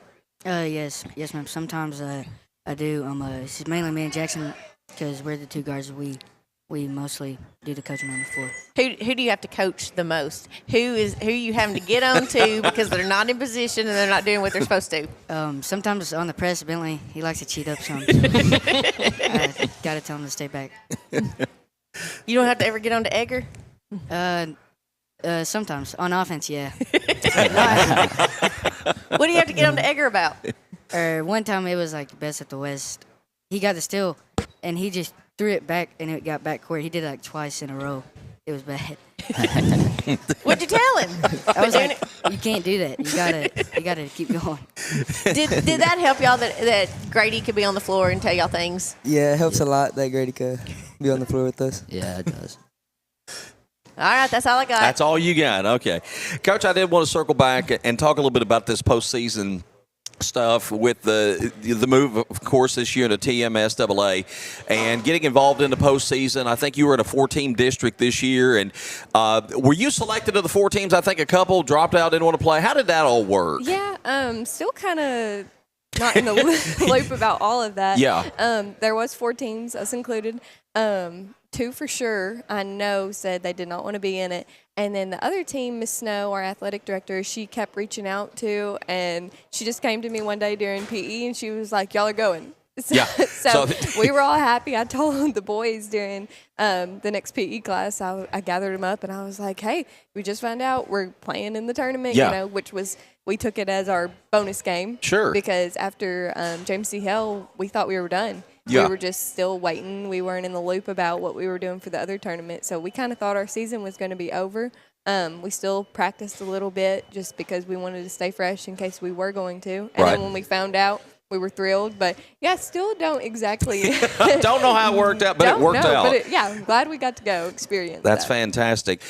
Yes, ma'am. Sometimes I do. It's mainly me and Jackson because we're the two guards. We mostly do the coaching on the floor. Who do you have to coach the most? Who are you having to get on to because they're not in position and they're not doing what they're supposed to? Sometimes on the press, Bentley, he likes to cheat up some. I got to tell him to stay back. You don't have to ever get on to Egger? Sometimes. On offense, yeah. What do you have to get on to Egger about? One time it was like best at the West. He got the steal, and he just threw it back, and it got back court. He did it like twice in a row. It was bad. What'd you tell him? I was like, you can't do that. You gotta keep going. Did that help y'all that Grady could be on the floor and tell y'all things? Yeah, it helps a lot that Grady could be on the floor with us. Yeah, it does. All right, that's all I got. That's all you got. Okay. Coach, I did want to circle back and talk a little bit about this postseason stuff with the move, of course, this year to TMSAA and getting involved in the postseason. I think you were in a 4-team district this year. And were you selected to the 4 teams? I think a couple dropped out, didn't want to play. How did that all work? Yeah, still kind of not in the loop about all of that. Yeah. There was 4 teams, us included. 2 for sure, I know, said they did not want to be in it. And then the other team, Miss Snow, our athletic director, she kept reaching out to, and she just came to me one day during PE, and she was like, y'all are going. So we were all happy. I told the boys during the next PE class, I gathered them up, and I was like, hey, we just found out we're playing in the tournament, which was, we took it as our bonus game. Sure. Because after James C. Hill, we thought we were done. Yeah. We were just still waiting. We weren't in the loop about what we were doing for the other tournament. So we kind of thought our season was going to be over. We still practiced a little bit just because we wanted to stay fresh in case we were going to. And then when we found out, we were thrilled. But, yeah, still don't exactly. Don't know how it worked out, but it worked out. But I'm glad we got to go experience That's that. fantastic.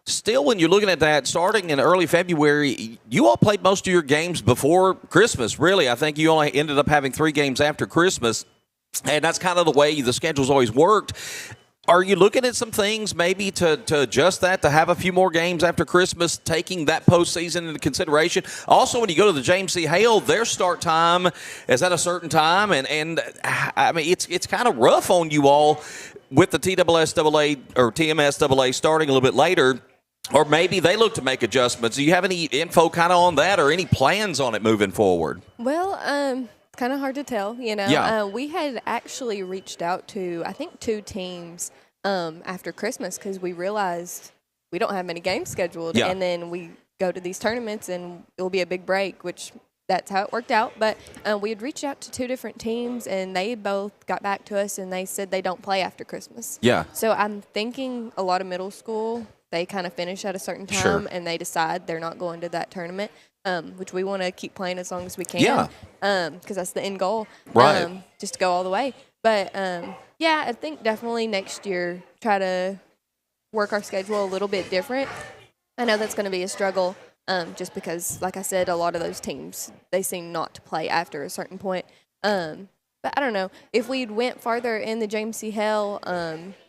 Still, when you're looking at that, starting in early February, you all played most of your games before Christmas, really. I think you only ended up having 3 games after Christmas. And that's kind of the way the schedule's always worked. Are you looking at some things maybe to adjust that, to have a few more games after Christmas, taking that postseason into consideration? Also, when you go to the James C. Hale, their start time is at a certain time. And I mean, it's kind of rough on you all with the TSSAA or TMSAA starting a little bit later. Or maybe they look to make adjustments. Do you have any info kind of on that or any plans on it moving forward? Well, kind of hard to tell, you know. Yeah. We had actually reached out to, I think, 2 teams after Christmas because we realized we don't have many games scheduled. Yeah. And then we go to these tournaments and it will be a big break, which that's how it worked out. But we had reached out to 2 different teams, and they both got back to us, and they said they don't play after Christmas. Yeah. So I'm thinking a lot of middle school, they kind of finish at a certain time, Sure. and they decide they're not going to that tournament. Which we want to keep playing as long as we can. Yeah. Because that's the end goal. Right. Just to go all the way. But, yeah, I think definitely next year try to work our schedule a little bit different. I know that's going to be a struggle just because, like I said, a lot of those teams, they seem not to play after a certain point. But I don't know. If we'd went farther in the James C. Hale,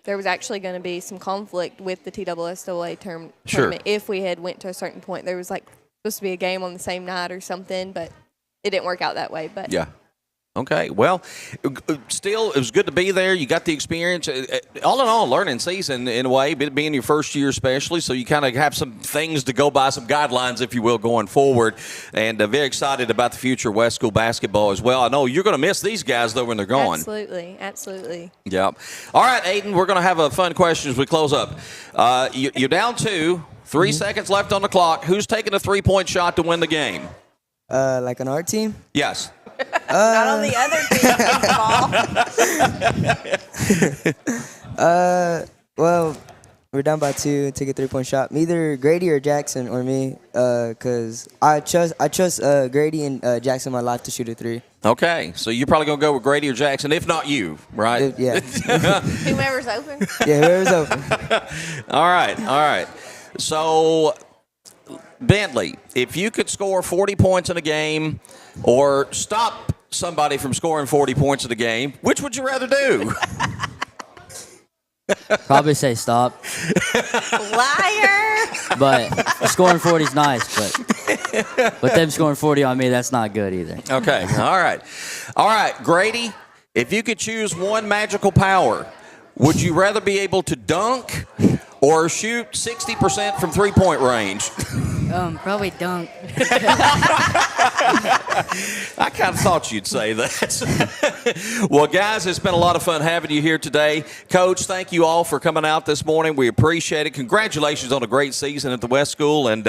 there was actually going to be some conflict with the TSSAA tournament. If we had went to a certain point, there was supposed to be a game on the same night or something, but it didn't work out that way. But yeah. Okay, well, still, it was good to be there. You got the experience. All in all, learning season in a way, being your first year especially, so you kind of have some things to go by, some guidelines, if you will, going forward. And very excited about the future of West School basketball as well. I know you're going to miss these guys, though, when they're gone. Absolutely. Yeah. All right, Aiden, we're going to have a fun question as we close up. You're down 2, 3 seconds left on the clock. Who's taking a three-point shot to win the game? Like on our team? Yes. Not on the other team's ball. Well, we're down by 2, take a 3-point shot. Either Grady or Jackson or me, because I trust Grady and Jackson my life to shoot a 3. Okay, so you're probably going to go with Grady or Jackson, if not you, right? Yeah. Whoever's open. Yeah, whoever's open. All right. So, Bentley, if you could score 40 points in a game or stop somebody from scoring 40 points in a game, which would you rather do? Probably say stop. Liar. But scoring 40 is nice, but them scoring 40 on me, that's not good either. Okay, all right, Grady, if you could choose one magical power, would you rather be able to dunk or shoot 60% from three-point range? Probably dunk. I kind of thought you'd say that. Well, guys, it's been a lot of fun having you here today. Coach, thank you all for coming out this morning. We appreciate it. Congratulations on a great season at the West School, and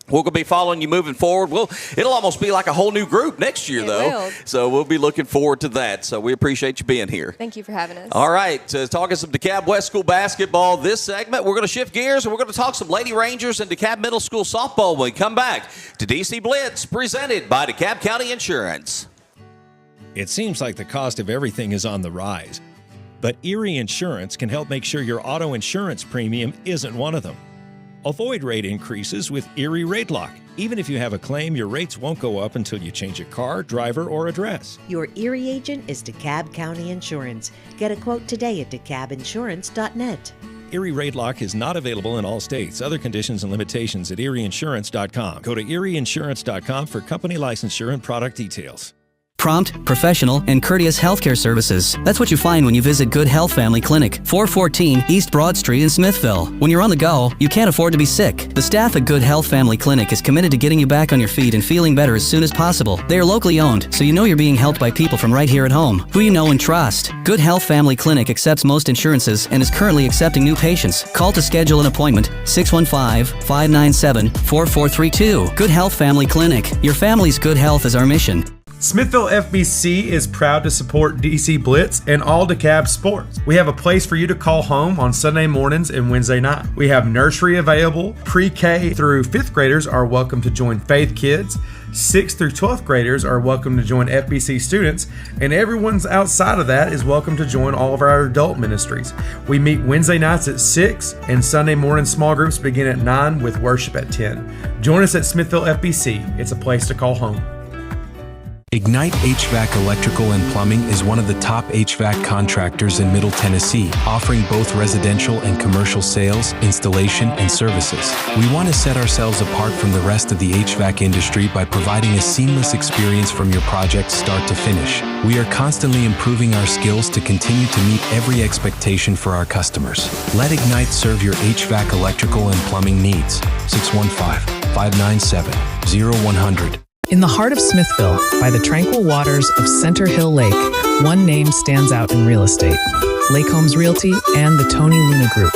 we're going to be following you moving forward. It'll almost be like a whole new group next year, though. So we'll be looking forward to that. So we appreciate you being here. Thank you for having us. All right, talking some DeKalb West School basketball this segment. We're going to shift gears, and we're going to talk some Lady Rangers and DeKalb Middle School softball when we come back to DC Blitz, presented by DeKalb County Insurance. It seems like the cost of everything is on the rise, but Erie Insurance can help make sure your auto insurance premium isn't one of them. Avoid rate increases with Erie Rate Lock. Even if you have a claim, your rates won't go up until you change a car, driver, or address. Your Erie agent is DeKalb County Insurance. Get a quote today at DeKalbInsurance.net. Erie Rate Lock is not available in all states. Other conditions and limitations at ErieInsurance.com. Go to ErieInsurance.com for company licensure and product details. Prompt, professional, and courteous healthcare services. That's what you find when you visit Good Health Family Clinic, 414 East Broad Street in Smithville. When you're on the go, you can't afford to be sick. The staff at Good Health Family Clinic is committed to getting you back on your feet and feeling better as soon as possible. They are locally owned, so you know you're being helped by people from right here at home, who you know and trust. Good Health Family Clinic accepts most insurances and is currently accepting new patients. Call to schedule an appointment, 615-597-4432. Good Health Family Clinic. Your family's good health is our mission. Smithville FBC is proud to support DC Blitz and all DeKalb sports. We have a place for you to call home on Sunday mornings and Wednesday night. We have nursery available. Pre-K through 5th graders are welcome to join Faith Kids. 6th through 12th graders are welcome to join FBC students, and everyone's outside of that is welcome to join all of our adult ministries. We meet Wednesday nights at 6, and Sunday morning small groups begin at 9 with worship at 10. Join us at Smithville FBC. It's a place to call home. Ignite HVAC Electrical and Plumbing is one of the top HVAC contractors in Middle Tennessee, offering both residential and commercial sales, installation, and services. We want to set ourselves apart from the rest of the HVAC industry by providing a seamless experience from your project start to finish. We are constantly improving our skills to continue to meet every expectation for our customers. Let Ignite serve your HVAC electrical and plumbing needs. 615-597-0100. In the heart of Smithville, by the tranquil waters of Center Hill Lake, one name stands out in real estate: Lake Homes Realty and the Tony Luna Group.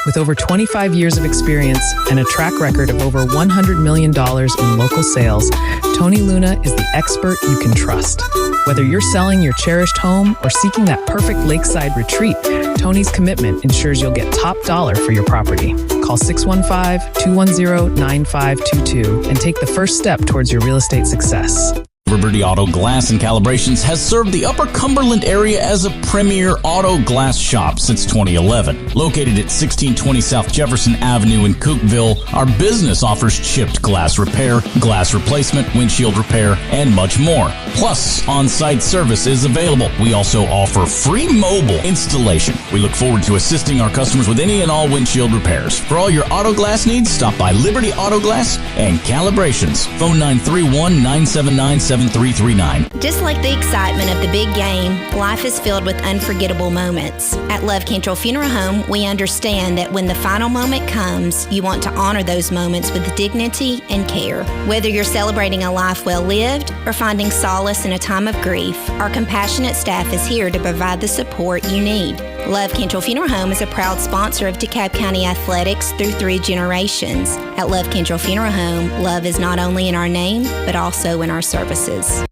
With over 25 years of experience and a track record of over $100 million in local sales, Tony Luna is the expert you can trust. Whether you're selling your cherished home or seeking that perfect lakeside retreat, Tony's commitment ensures you'll get top dollar for your property. Call 615-210-9522 and take the first step towards your real estate success. Liberty Auto Glass and Calibrations has served the Upper Cumberland area as a premier auto glass shop since 2011. Located at 1620 South Jefferson Avenue in Cookville, our business offers chipped glass repair, glass replacement, windshield repair, and much more. Plus, on-site service is available. We also offer free mobile installation. We look forward to assisting our customers with any and all windshield repairs. For all your auto glass needs, stop by Liberty Auto Glass and Calibrations. Phone 931-979-7339. Just like the excitement of the big game, life is filled with unforgettable moments. At Love Cantrell Funeral Home, we understand that when the final moment comes, you want to honor those moments with dignity and care. Whether you're celebrating a life well lived or finding solace in a time of grief, our compassionate staff is here to provide the support you need. Love Cantrell Funeral Home is a proud sponsor of DeKalb County Athletics through 3 generations. At Love Cantrell Funeral Home, love is not only in our name, but also in our services.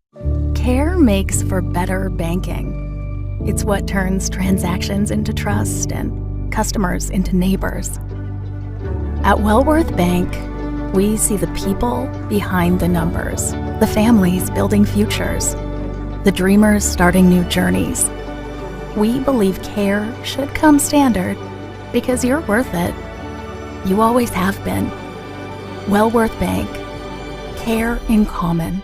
Care makes for better banking. It's what turns transactions into trust and customers into neighbors. At Wellworth Bank, we see the people behind the numbers, the families building futures, the dreamers starting new journeys. We believe care should come standard because you're worth it. You always have been. Wellworth Bank. Care in common.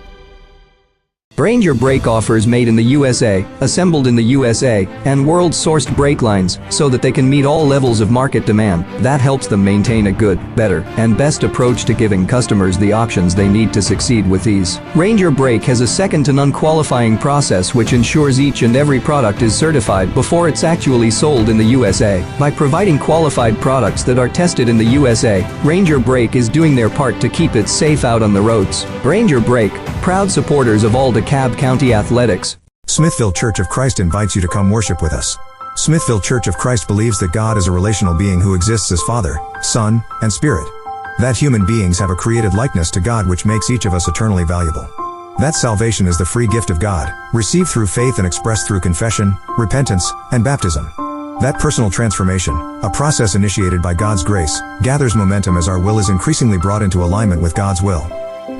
Ranger brake offers made in the USA, assembled in the USA, and world-sourced brake lines so that they can meet all levels of market demand. That helps them maintain a good, better, and best approach to giving customers the options they need to succeed with ease. Ranger Brake has a second-to-none qualifying process which ensures each and every product is certified before it's actually sold in the USA. By providing qualified products that are tested in the USA, Ranger Brake is doing their part to keep it safe out on the roads. Ranger Brake, proud supporters of all DeKalb County athletics. Smithville Church of Christ invites you to come worship with us. Smithville Church of Christ believes that God is a relational being who exists as Father, Son, and Spirit. That human beings have a created likeness to God which makes each of us eternally valuable. That salvation is the free gift of God, received through faith and expressed through confession, repentance, and baptism. That personal transformation, a process initiated by God's grace, gathers momentum as our will is increasingly brought into alignment with God's will.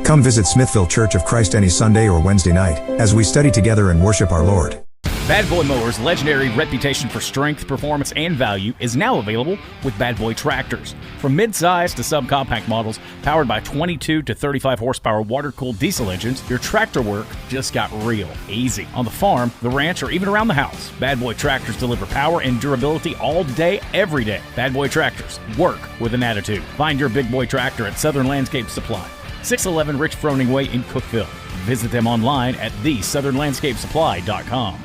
Come visit Smithville Church of Christ any Sunday or Wednesday night as we study together and worship our Lord. Bad Boy Mowers' legendary reputation for strength, performance, and value is now available with Bad Boy tractors. From mid-size to subcompact models powered by 22 to 35 horsepower water-cooled diesel engines, your tractor work just got real easy. On the farm, the ranch, or even around the house, Bad Boy tractors deliver power and durability all day, every day. Bad Boy tractors work with an attitude. Find your big boy tractor at Southern Landscape Supply, 611 Rich Froning Way in Cookville. Visit them online at thesouthernlandscapesupply.com.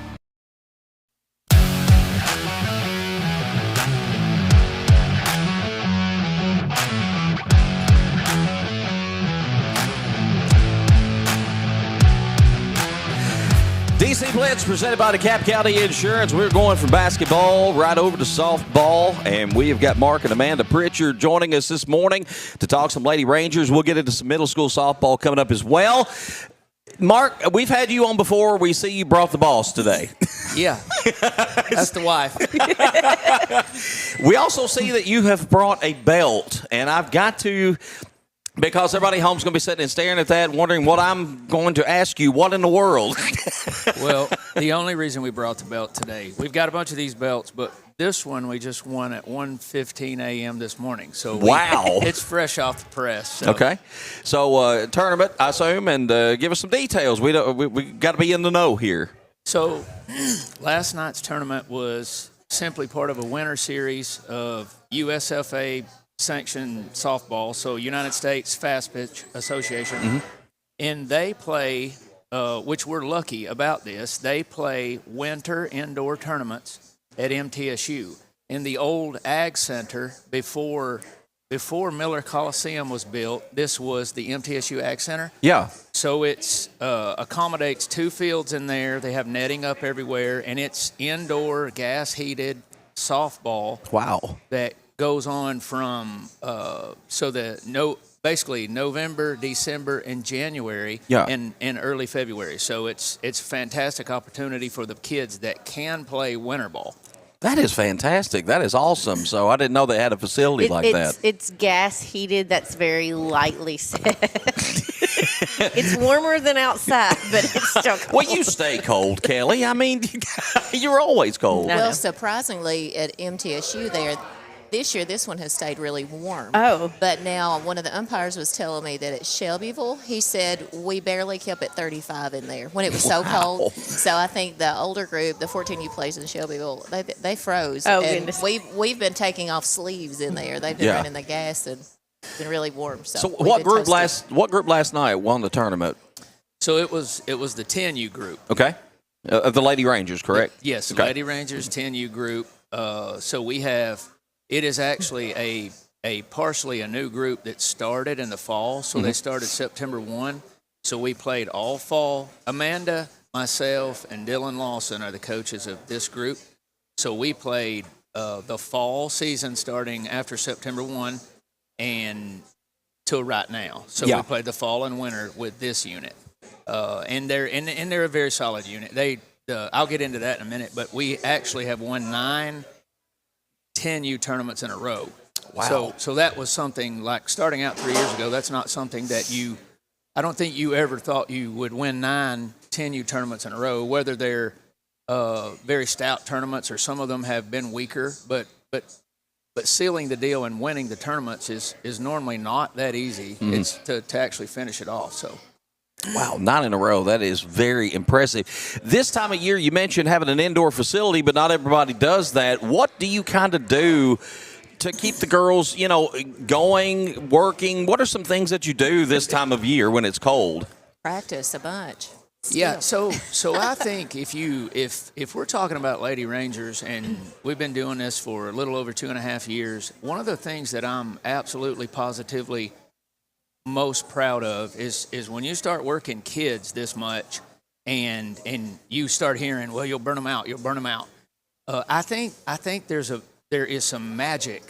DC Blitz presented by DeKalb County Insurance. We're going from basketball right over to softball, and we have got Mark and Amanda Prichard joining us this morning to talk some Lady Rangers. We'll get into some middle school softball coming up as well. Mark, we've had you on before. We see you brought the boss today. Yeah, that's the wife. We also see that you have brought a belt, and I've got to... because everybody home's going to be sitting and staring at that, wondering what I'm going to ask you. What in the world? Well, the only reason we brought the belt today, we've got a bunch of these belts, but this one we just won at 1:15 a.m. this morning. So wow, it's fresh off the press. So. Okay, so tournament, I assume, and give us some details. We got to be in the know here. So last night's tournament was simply part of a winter series of USFA sanctioned softball, so United States Fast Pitch Association, and they play, which we're lucky about this, they play winter indoor tournaments at MTSU. In the old Ag Center, before Miller Coliseum was built, this was the MTSU Ag Center. Yeah. So it's accommodates 2 fields in there. They have netting up everywhere, and it's indoor, gas-heated softball. Wow. That goes on from basically November, December, and January, and early February. So it's a fantastic opportunity for the kids that can play winter ball. That is fantastic. That is awesome. So I didn't know they had a facility like that. It's gas heated. That's very lightly said. It's warmer than outside, but it's still cold. Well, you stay cold, Kelly. I mean, you're always cold. Well, surprisingly, at MTSU there, this year, this one has stayed really warm. Oh. But now one of the umpires was telling me that at Shelbyville, he said we barely kept it 35 in there when it was so cold. So I think the older group, the 14U plays in Shelbyville, they froze. Oh, and goodness. we've been taking off sleeves in there. They've been running the gas and it's been really warm. So, what group last night won the tournament? So it was the 10U group. Okay. Of the Lady Rangers, correct? Yes, Okay. Lady Rangers 10U group. So we have. It is actually a partially a new group that started in the fall. So they started September 1. So we played all fall. Amanda, myself, and Dylan Lawson are the coaches of this group. So we played the fall season starting after September 1 and till right now. So we played the fall and winter with this unit. And they're a very solid unit. I'll get into that in a minute, but we actually have won 9 10U tournaments in a row. Wow. So that was something like starting out 3 years ago. That's not something that I don't think you ever thought you would win 9 10U tournaments in a row, whether they're very stout tournaments or some of them have been weaker. But sealing the deal and winning the tournaments is normally not that easy. It's to actually finish it off. So. Wow, 9 in a row. That is very impressive. This time of year, you mentioned having an indoor facility, but not everybody does that. What do you kind of do to keep the girls, going, working? What are some things that you do this time of year when it's cold? Practice a bunch. Yeah, so I think if we're talking about Lady Rangers, and we've been doing this for a little over 2.5 years, one of the things that I'm absolutely positively most proud of is when you start working kids this much and you start hearing, well, you'll burn them out. I think there is some magic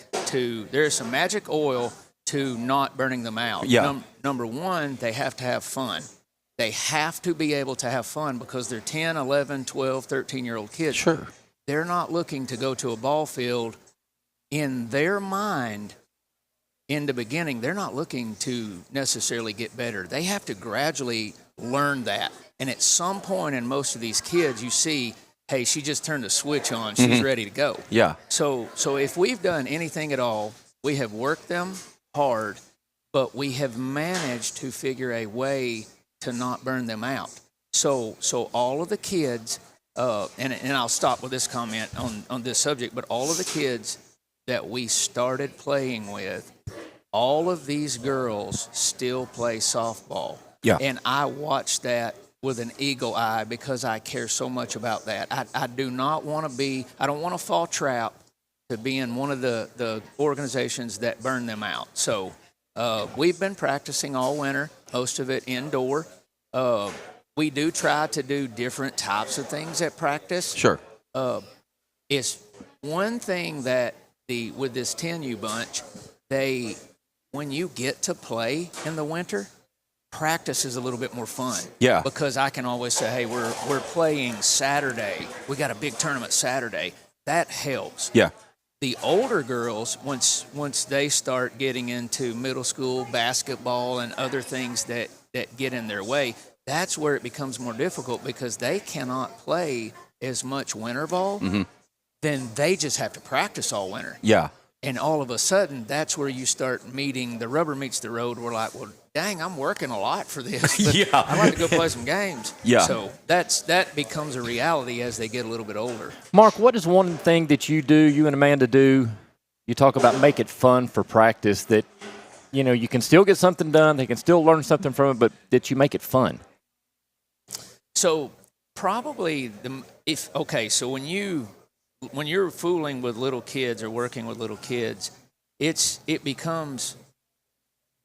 oil to not burning them out. Yeah. Number one, they have to have fun. They have to be able to have fun because they're 10, 11, 12, 13-year-old kids. Sure. They're not looking to go to a ball field. In their mind, in the beginning, they're not looking to necessarily get better. They have to gradually learn that. And at some point in most of these kids, you see, hey, she just turned the switch on. She's ready to go. Yeah. So if we've done anything at all, we have worked them hard, but we have managed to figure a way to not burn them out. So all of the kids, and I'll stop with this comment on this subject, but all of the kids that we started playing with, all of these girls still play softball. Yeah. And I watch that with an eagle eye because I care so much about that. I don't want to fall trap to being one of the organizations that burn them out. So we've been practicing all winter, most of it indoor. We do try to do different types of things at practice. Sure. It's one thing that with this 10U bunch, when you get to play in the winter, practice is a little bit more fun. Yeah. Because I can always say, hey, we're playing Saturday. We got a big tournament Saturday. That helps. Yeah. The older girls, once they start getting into middle school basketball and other things that get in their way, that's where it becomes more difficult because they cannot play as much winter ball. Then they just have to practice all winter. Yeah. And all of a sudden, that's where you start meeting, the rubber meets the road. We're like, well, dang, I'm working a lot for this. But Yeah. I'd like to go play some games. Yeah. So that becomes a reality as they get a little bit older. Mark, what is one thing that you and Amanda do? You talk about make it fun for practice, that, you can still get something done, they can still learn something from it, but that you make it fun. So probably so when you're fooling with little kids or working with little kids, it becomes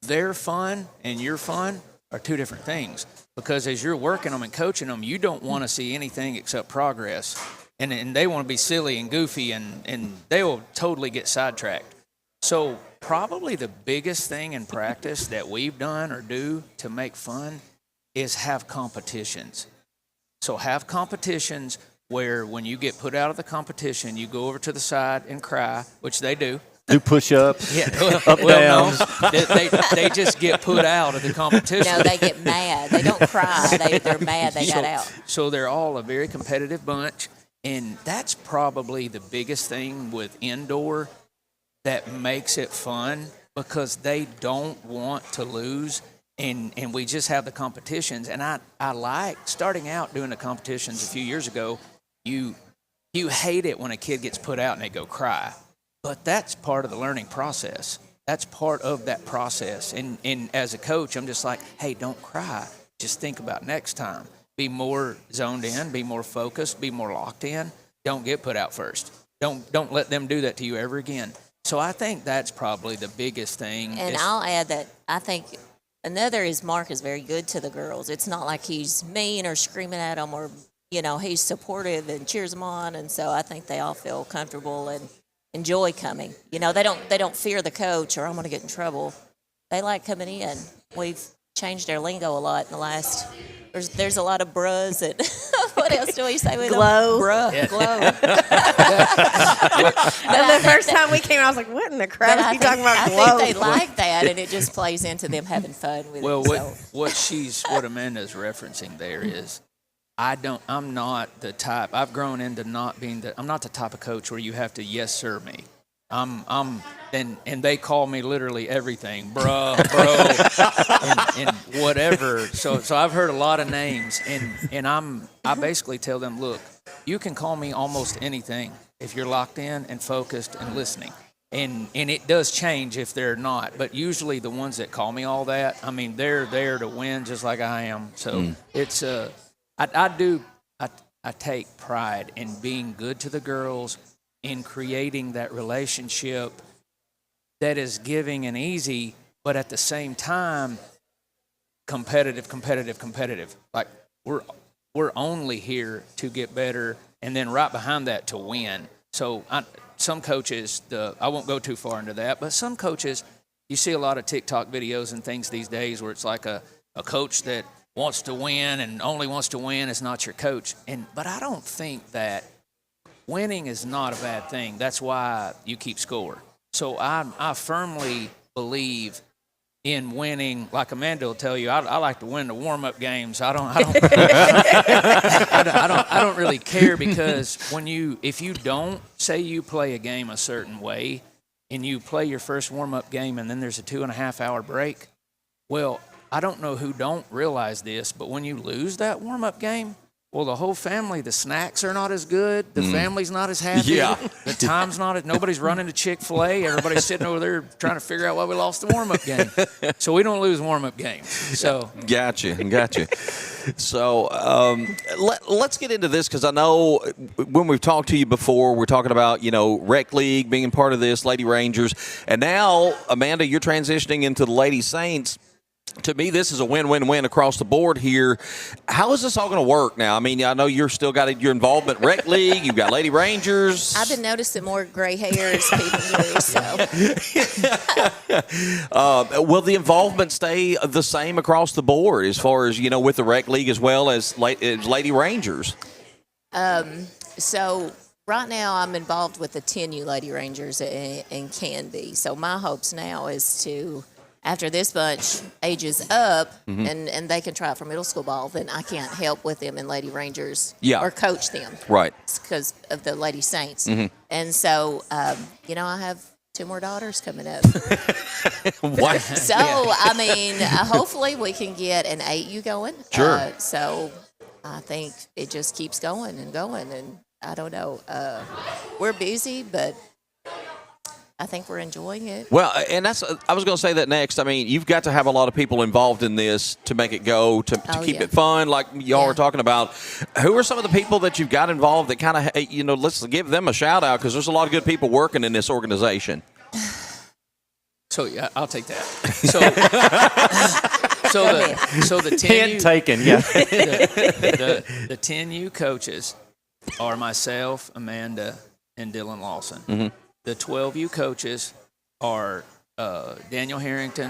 their fun and your fun are two different things. Because as you're working them and coaching them, you don't want to see anything except progress. And they want to be silly and goofy, and they will totally get sidetracked. So probably the biggest thing in practice that we've done or do to make fun is have competitions. So have competitions where when you get put out of the competition, you go over to the side and cry, which they do. do push-ups, Yeah, up well, downs. no, they just get put out of the competition. No, they get mad. They don't cry. They're mad they got out. So they're all a very competitive bunch, and that's probably the biggest thing with indoor that makes it fun because they don't want to lose, and we just have the competitions. And I like starting out doing the competitions a few years ago. You hate it when a kid gets put out and they go cry, but that's part of the learning process. That's part of that process. And as a coach, I'm just like, hey, don't cry. Just think about next time. Be more zoned in, be more focused, be more locked in. Don't get put out first. Don't let them do that to you ever again. So I think that's probably the biggest thing. And I'll add that I think another is Mark is very good to the girls. It's not like he's mean or screaming at them or, he's supportive and cheers them on. And so I think they all feel comfortable and enjoy coming. They don't fear the coach or I'm going to get in trouble. They like coming in. We've changed our lingo a lot in the last. There's a lot of bruhs and what else do we say with Glow. them? Bruh, Yeah. glow. And the first time we came, I was like, "What in the crap are you talking about?" I Glow? think they like that, and it just plays into them having fun with Well, it. what Amanda's referencing there is, I'm not the type. I've grown into not being I'm not the type of coach where you have to yes sir me. And they call me literally everything, bro, and whatever. So I've heard a lot of names, and I basically tell them, look, you can call me almost anything if you're locked in and focused and listening. And it does change if they're not, but usually the ones that call me all that, I mean, they're there to win just like I am. So it's I take pride in being good to the girls, in creating that relationship that is giving and easy, but at the same time, competitive. Like we're only here to get better, and then right behind that to win. So some coaches, I won't go too far into that, but some coaches, you see a lot of TikTok videos and things these days where it's like a coach that wants to win and only wants to win is not your coach. But I don't think that winning is not a bad thing. That's why you keep score. So I firmly believe in winning. Like Amanda will tell you, I like to win the warm-up games. I don't really care because if you don't say you play a game a certain way and you play your first warm-up game and then there's a 2.5-hour break, well, I don't know who don't realize this, but when you lose that warm-up game, well, the whole family, the snacks are not as good. The family's not as happy. Yeah. The time's not as, nobody's running to Chick-fil-A. Everybody's sitting over there trying to figure out why we lost the warm-up game. So we don't lose warm-up games. So Gotcha. So let's get into this because I know when we've talked to you before, we're talking about, rec league, being part of this, Lady Rangers. And now, Amanda, you're transitioning into the Lady Saints. To me, this is a win-win-win across the board here. How is this all going to work now? I mean, I know you're still got your involvement in Rec League. You've got Lady Rangers. I've been noticing more gray hairs people do, so. Will the involvement stay the same across the board as far as, with the Rec League as well as Lady Rangers? So right now I'm involved with the 10U Lady Rangers and can be. So my hopes now is to, after this bunch ages up and they can try it for middle school ball, then I can't help with them in Lady Rangers or coach them. Right. Because of the Lady Saints. And so, I have 2 more daughters coming up. What? So, I mean, hopefully we can get an 8U going. Sure. So I think it just keeps going. And I don't know. We're busy, but I think we're enjoying it. Well, and I was going to say that next. I mean, you've got to have a lot of people involved in this to make it go, to keep it fun, like y'all were talking about. Who are some of the people that you've got involved that kind of, let's give them a shout out because there's a lot of good people working in this organization. So, yeah, I'll take that. So the 10U, Hand taken, yeah. the 10U coaches are myself, Amanda, and Dylan Lawson. The 12U coaches are Daniel Harrington,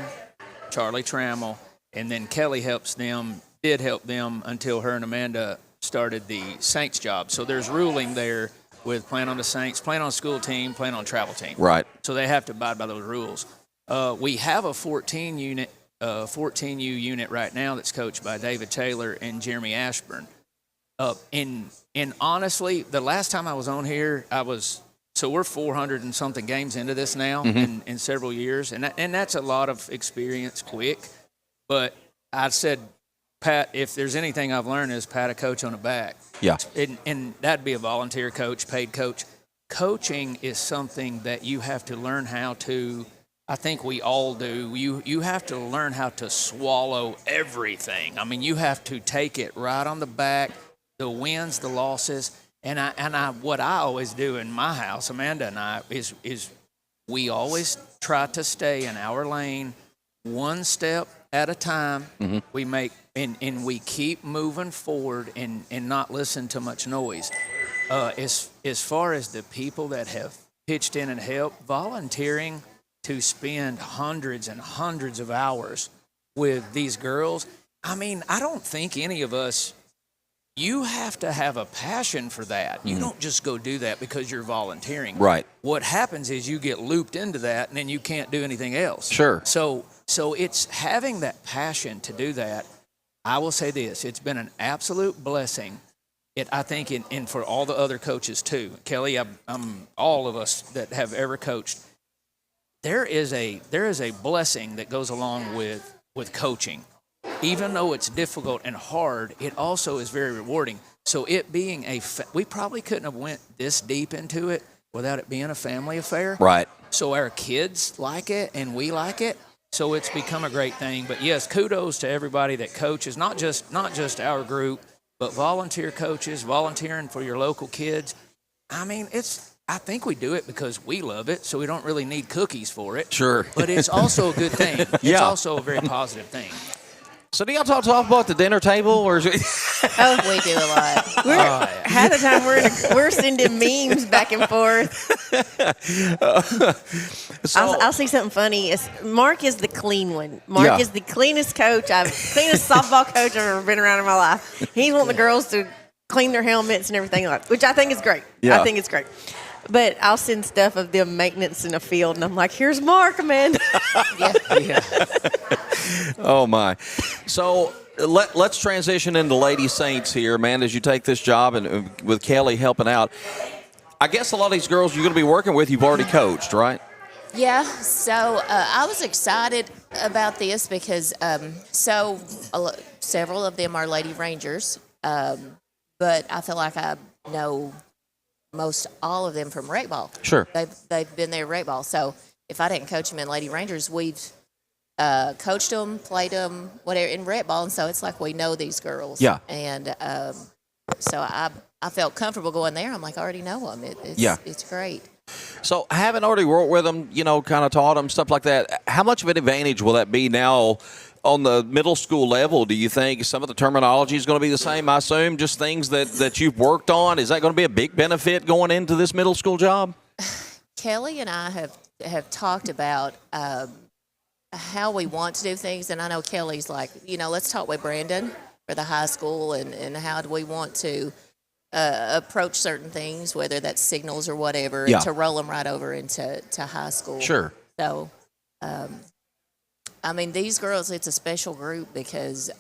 Charlie Trammell, and then Kelly did help them until her and Amanda started the Saints job. So there's ruling there with playing on the Saints, playing on a school team, playing on a travel team. Right. So they have to abide by those rules. We have a 14U unit right now that's coached by David Taylor and Jeremy Ashburn. And honestly, the last time I was on here, so we're 400 and something games into this now in several years, and that's a lot of experience quick. But I said, Pat, if there's anything I've learned is pat a coach on the back. Yeah. And that'd be a volunteer coach, paid coach. Coaching is something that you have to learn how to, I think we all do. You have to learn how to swallow everything. I mean, you have to take it right on the back, the wins, the losses. And what I always do in my house, Amanda and I, is we always try to stay in our lane one step at a time. We make and we keep moving forward and not listen to much noise. As far as the people that have pitched in and helped, volunteering to spend hundreds and hundreds of hours with these girls, I mean, I don't think any of us, you have to have a passion for that. You don't just go do that because you're volunteering. Right. What happens is you get looped into that and then you can't do anything else. Sure. So it's having that passion to do that. I will say this, it's been an absolute blessing. I think, and for all the other coaches too. Kelly, all of us that have ever coached, there is a blessing that goes along with coaching. Even though it's difficult and hard, it also is very rewarding. So it being we probably couldn't have went this deep into it without it being a family affair. Right. So our kids like it and we like it. So it's become a great thing. But yes, kudos to everybody that coaches, not just our group, but volunteer coaches, volunteering for your local kids. I mean, I think we do it because we love it, so we don't really need cookies for it. Sure. But it's also a good thing. It's also a very positive thing. So do y'all talk about at the dinner table, or is it? Oh, we do a lot. Half the time we're sending memes back and forth. I'll see something funny. Mark is the clean one. Mark is the cleanest coach cleanest softball coach I've ever been around in my life. He's wanting the girls to clean their helmets and everything like that, which I think is great. Yeah. I think it's great. But I'll send stuff of them maintenance in a field, and I'm like, here's Mark, man. Yeah. Oh, my. So let's transition into Lady Saints here, man, as you take this job and with Kelly helping out. I guess a lot of these girls you're going to be working with, you've already coached, right? Yeah, so I was excited about this because several of them are Lady Rangers, but I feel like I know most all of them from rec ball. Sure. They've been there rec ball. So if I didn't coach them in Lady Rangers, we've coached them, played them, whatever in rec ball, and so it's like we know these girls. Yeah. And so I felt comfortable going there. I'm like, I already know them. It's great. So having already worked with them, kind of taught them, stuff like that, how much of an advantage will that be now on the middle school level? Do you think some of the terminology is going to be the same? I assume just things that you've worked on. Is that going to be a big benefit going into this middle school job? Kelly and I have talked about how we want to do things, and I know Kelly's like, let's talk with Brandon for the high school and how do we want to approach certain things, whether that's signals or whatever, and to roll them right over into high school. Sure. So, I mean, these girls, it's a special group because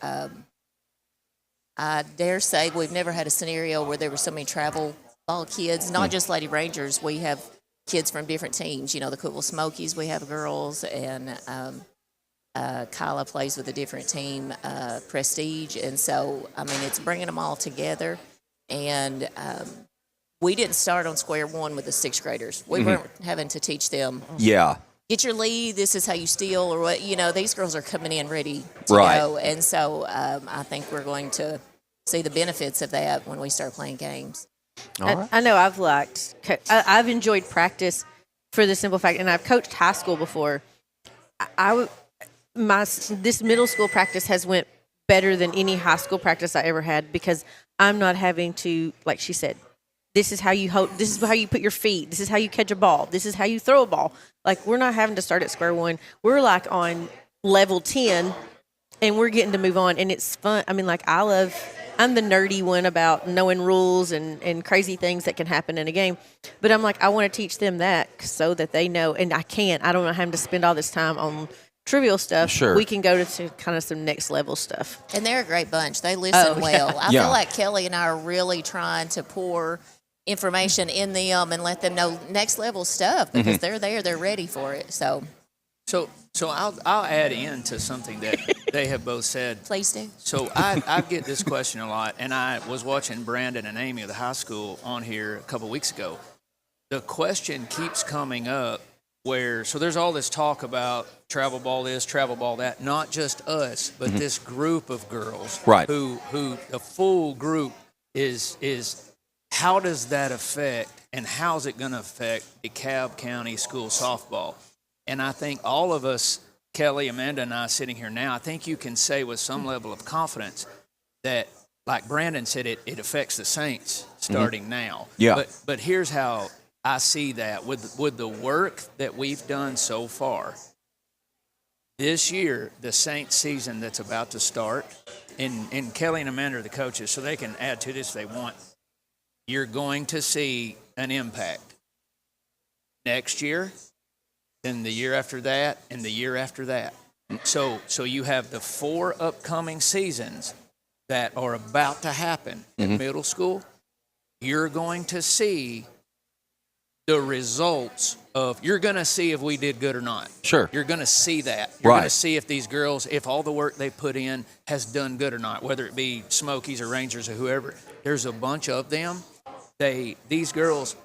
I dare say we've never had a scenario where there were so many travel ball kids, not just Lady Rangers. We have kids from different teams. The Cookville Smokies, we have girls, and Kyla plays with a different team, Prestige. And so, I mean, it's bringing them all together. And we didn't start on square one with the sixth graders. We weren't having to teach them. Yeah. Get your lead. This is how you steal, or what. These girls are coming in ready to go, and so I think we're going to see the benefits of that when we start playing games. I know I've enjoyed practice for the simple fact, and I've coached high school before. This middle school practice has went better than any high school practice I ever had because I'm not having to, like she said, this is how you hold, this is how you put your feet, this is how you catch a ball, this is how you throw a ball. Like, we're not having to start at square one. We're like on level 10, and we're getting to move on, and it's fun. I mean, like, I love I'm the nerdy one about knowing rules and crazy things that can happen in a game. But I'm like, I want to teach them that so that they know, and I don't have to spend all this time on trivial stuff. Sure. We can go to kind of some next level stuff. And they're a great bunch. They listen well. Yeah. I feel like Kelly and I are really trying to pour information in them and let them know next level stuff because they're there, they're ready for it. So I'll add in to something that they have both said. Please do. So I get this question a lot, and I was watching Brandon and Amy of the high school on here a couple weeks ago. The question keeps coming up so there's all this talk about travel ball this, travel ball that, not just us, but this group of girls who the full group is how does that affect and how's it going to affect DeKalb County school softball? And I think all of us, Kelly, Amanda, and I sitting here now, I think you can say with some level of confidence that, like Brandon said, it affects the Saints starting now. Yeah. But here's how I see that with the work that we've done so far. This year, the Saints season that's about to start, and Kelly and Amanda are the coaches, so they can add to this if they want. You're going to see an impact next year, then the year after that, and the year after that. So you have the 4 upcoming seasons that are about to happen in middle school. You're going to see the results of, you're going to see if we did good or not. Sure. You're going to see that. You're going to see if these girls, if all the work they put in has done good or not, whether it be Smokies or Rangers or whoever. There's a bunch of them. These girls,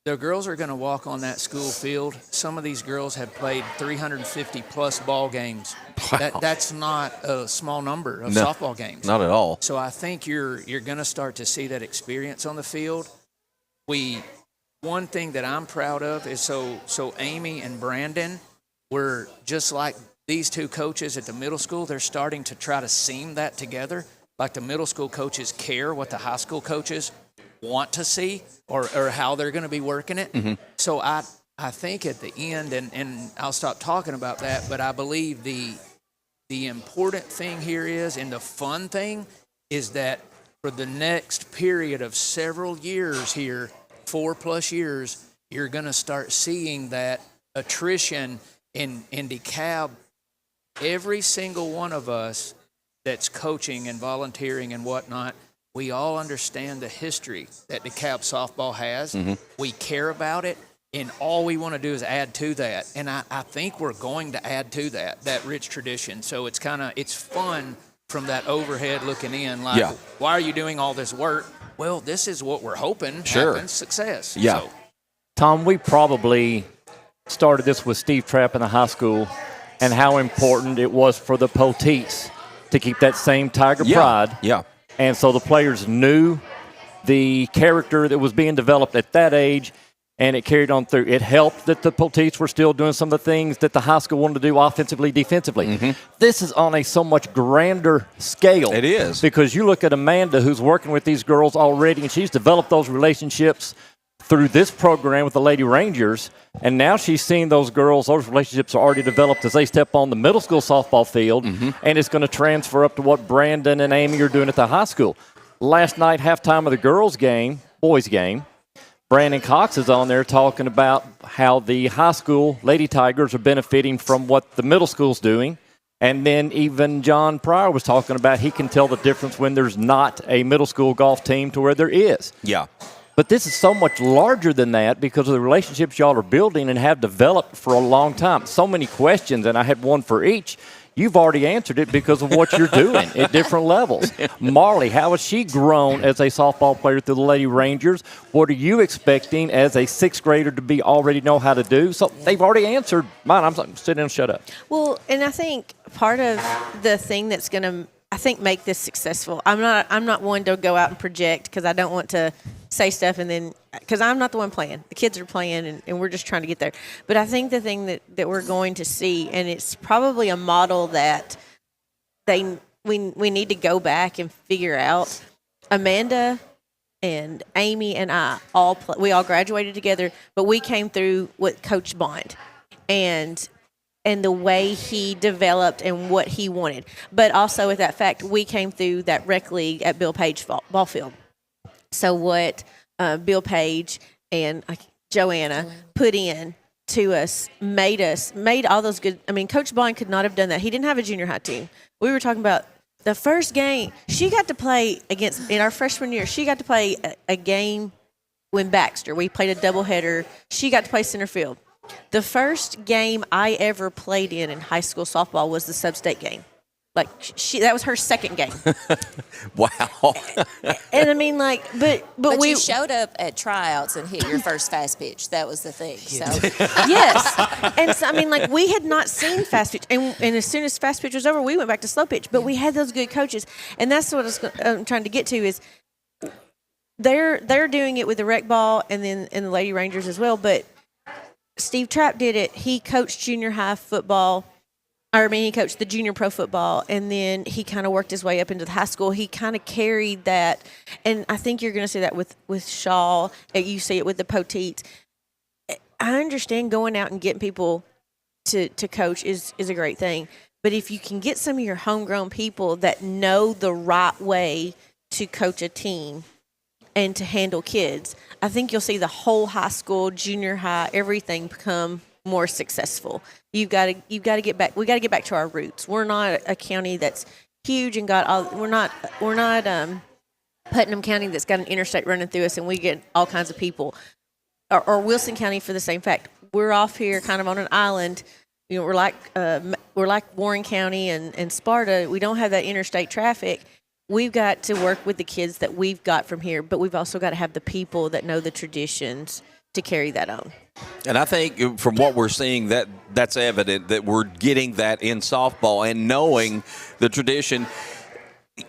the girls are going to walk on that school field. Some of these girls have played 350-plus ball games. Wow. That's not a small number of softball games. Not at all. So I think you're going to start to see that experience on the field. One thing that I'm proud of is so Amy and Brandon were just like these two coaches at the middle school. They're starting to try to seam that together. Like the middle school coaches care what the high school coaches want to see or how they're going to be working it. So I think at the end, and I'll stop talking about that, but I believe the important thing here is, and the fun thing is that for the next period of several years here, 4+ years, you're going to start seeing that attrition in DeKalb. Every single one of us that's coaching and volunteering and whatnot, we all understand the history that DeKalb softball has. We care about it, and all we want to do is add to that. And I think we're going to add to that rich tradition. So it's fun from that overhead looking in, like, why are you doing all this work? Well, this is what we're hoping happens, success. Yeah. So. Tom, we probably started this with Steve Trapp in the high school and how important it was for the Poteets to keep that same Tiger pride. Yeah. And so the players knew the character that was being developed at that age, and it carried on through. It helped that the Poteets were still doing some of the things that the high school wanted to do offensively, defensively. This is on a so much grander scale. It is. Because you look at Amanda, who's working with these girls already, and she's developed those relationships through this program with the Lady Rangers, and now she's seeing those girls, those relationships are already developed as they step on the middle school softball field, and it's going to transfer up to what Brandon and Amy are doing at the high school. Last night, halftime of the girls' game, boys' game, Brandon Cox is on there talking about how the high school Lady Tigers are benefiting from what the middle school's doing. And then even John Pryor was talking about he can tell the difference when there's not a middle school golf team to where there is. Yeah. But this is so much larger than that because of the relationships y'all are building and have developed for a long time. So many questions, and I had one for each. You've already answered it because of what you're doing at different levels. Marley, how has she grown as a softball player through the Lady Rangers? What are you expecting as a sixth grader to already know how to do? So they've already answered mine. I'm sitting and shut up. Well, and I think part of the thing that's going to, I think, make this successful, I'm not one to go out and project because I don't want to say stuff and then, because I'm not the one playing. The kids are playing, and we're just trying to get there. But I think the thing that we're going to see, and it's probably a model that we need to go back and figure out. Amanda and Amy and I we all graduated together, but we came through with Coach Bond. And and the way he developed and what he wanted. But also with that fact, we came through that rec league at Bill Page ball field. So what Bill Page and Joanna put in to us made all those good. I mean, Coach Bond could not have done that. He didn't have a junior high team. We were talking about the first game. She got to play in our freshman year. She got to play a game when Baxter. We played a doubleheader. She got to play center field. The first game I ever played in high school softball was the sub-state game. Like that was her second game. Wow. And I mean, like, but we you showed up at tryouts and hit your first fast pitch. That was the thing. So yes, and so I mean, like, we had not seen fast pitch, and as soon as fast pitch was over, we went back to slow pitch. But we had those good coaches, and that's what I'm trying to get to is they're doing it with the rec ball and the Lady Rangers as well. But Steve Trapp did it. He coached junior high football. He coached the junior pro football, and then he kind of worked his way up into the high school. He kind of carried that, and I think you're going to see that with Shaw. You see it with the Poteets. I understand going out and getting people to coach is a great thing, but if you can get some of your homegrown people that know the right way to coach a team and to handle kids, I think you'll see the whole high school, junior high, everything become more successful. You've got to get back. We got to get back to our roots. We're not a county that's huge and got all. We're not Putnam County that's got an interstate running through us and we get all kinds of people. Or Wilson County for the same fact. We're off here kind of on an island. You know, we're like Warren County and Sparta. We don't have that interstate traffic. We've got to work with the kids that we've got from here, but we've also got to have the people that know the traditions to carry that on. And I think from what we're seeing, that's evident that we're getting that in softball and knowing the tradition.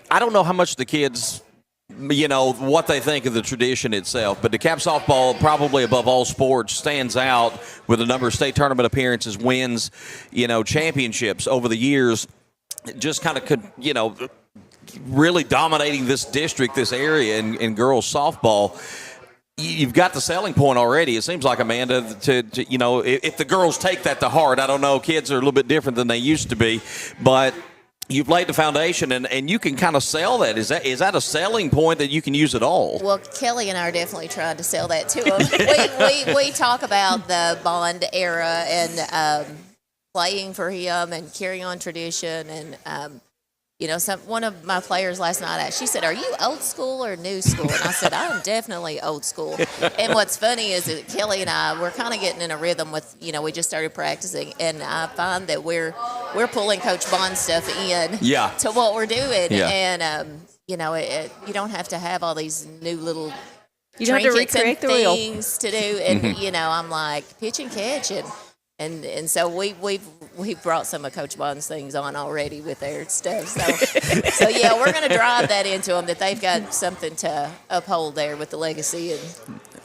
I don't know how much the kids, what they think of the tradition itself, but DeKalb softball, probably above all sports, stands out with a number of state tournament appearances, wins, championships over the years. Just kind of really dominating this district, this area in girls softball. You've got the selling point already. It seems like, Amanda, to if the girls take that to heart, I don't know, kids are a little bit different than they used to be, but you've laid the foundation and you can kind of sell that. Is that a selling point that you can use at all? Well, Kelly and I are definitely trying to sell that to them. we talk about the Bond era and playing for him and carrying on tradition and one of my players last night, she said, "Are you old school or new school?" And I said, "I'm definitely old school." And what's funny is that Kelly and I, we're kind of getting in a rhythm with, we just started practicing, and I find that we're pulling Coach Bond stuff in to what we're doing. Yeah. And, you don't have to have all these new little trinkets and things to do. And, I'm like, pitch and catch. And so we've brought some of Coach Bond's things on already with their stuff. So yeah, we're going to drive that into them, that they've got something to uphold there with the legacy and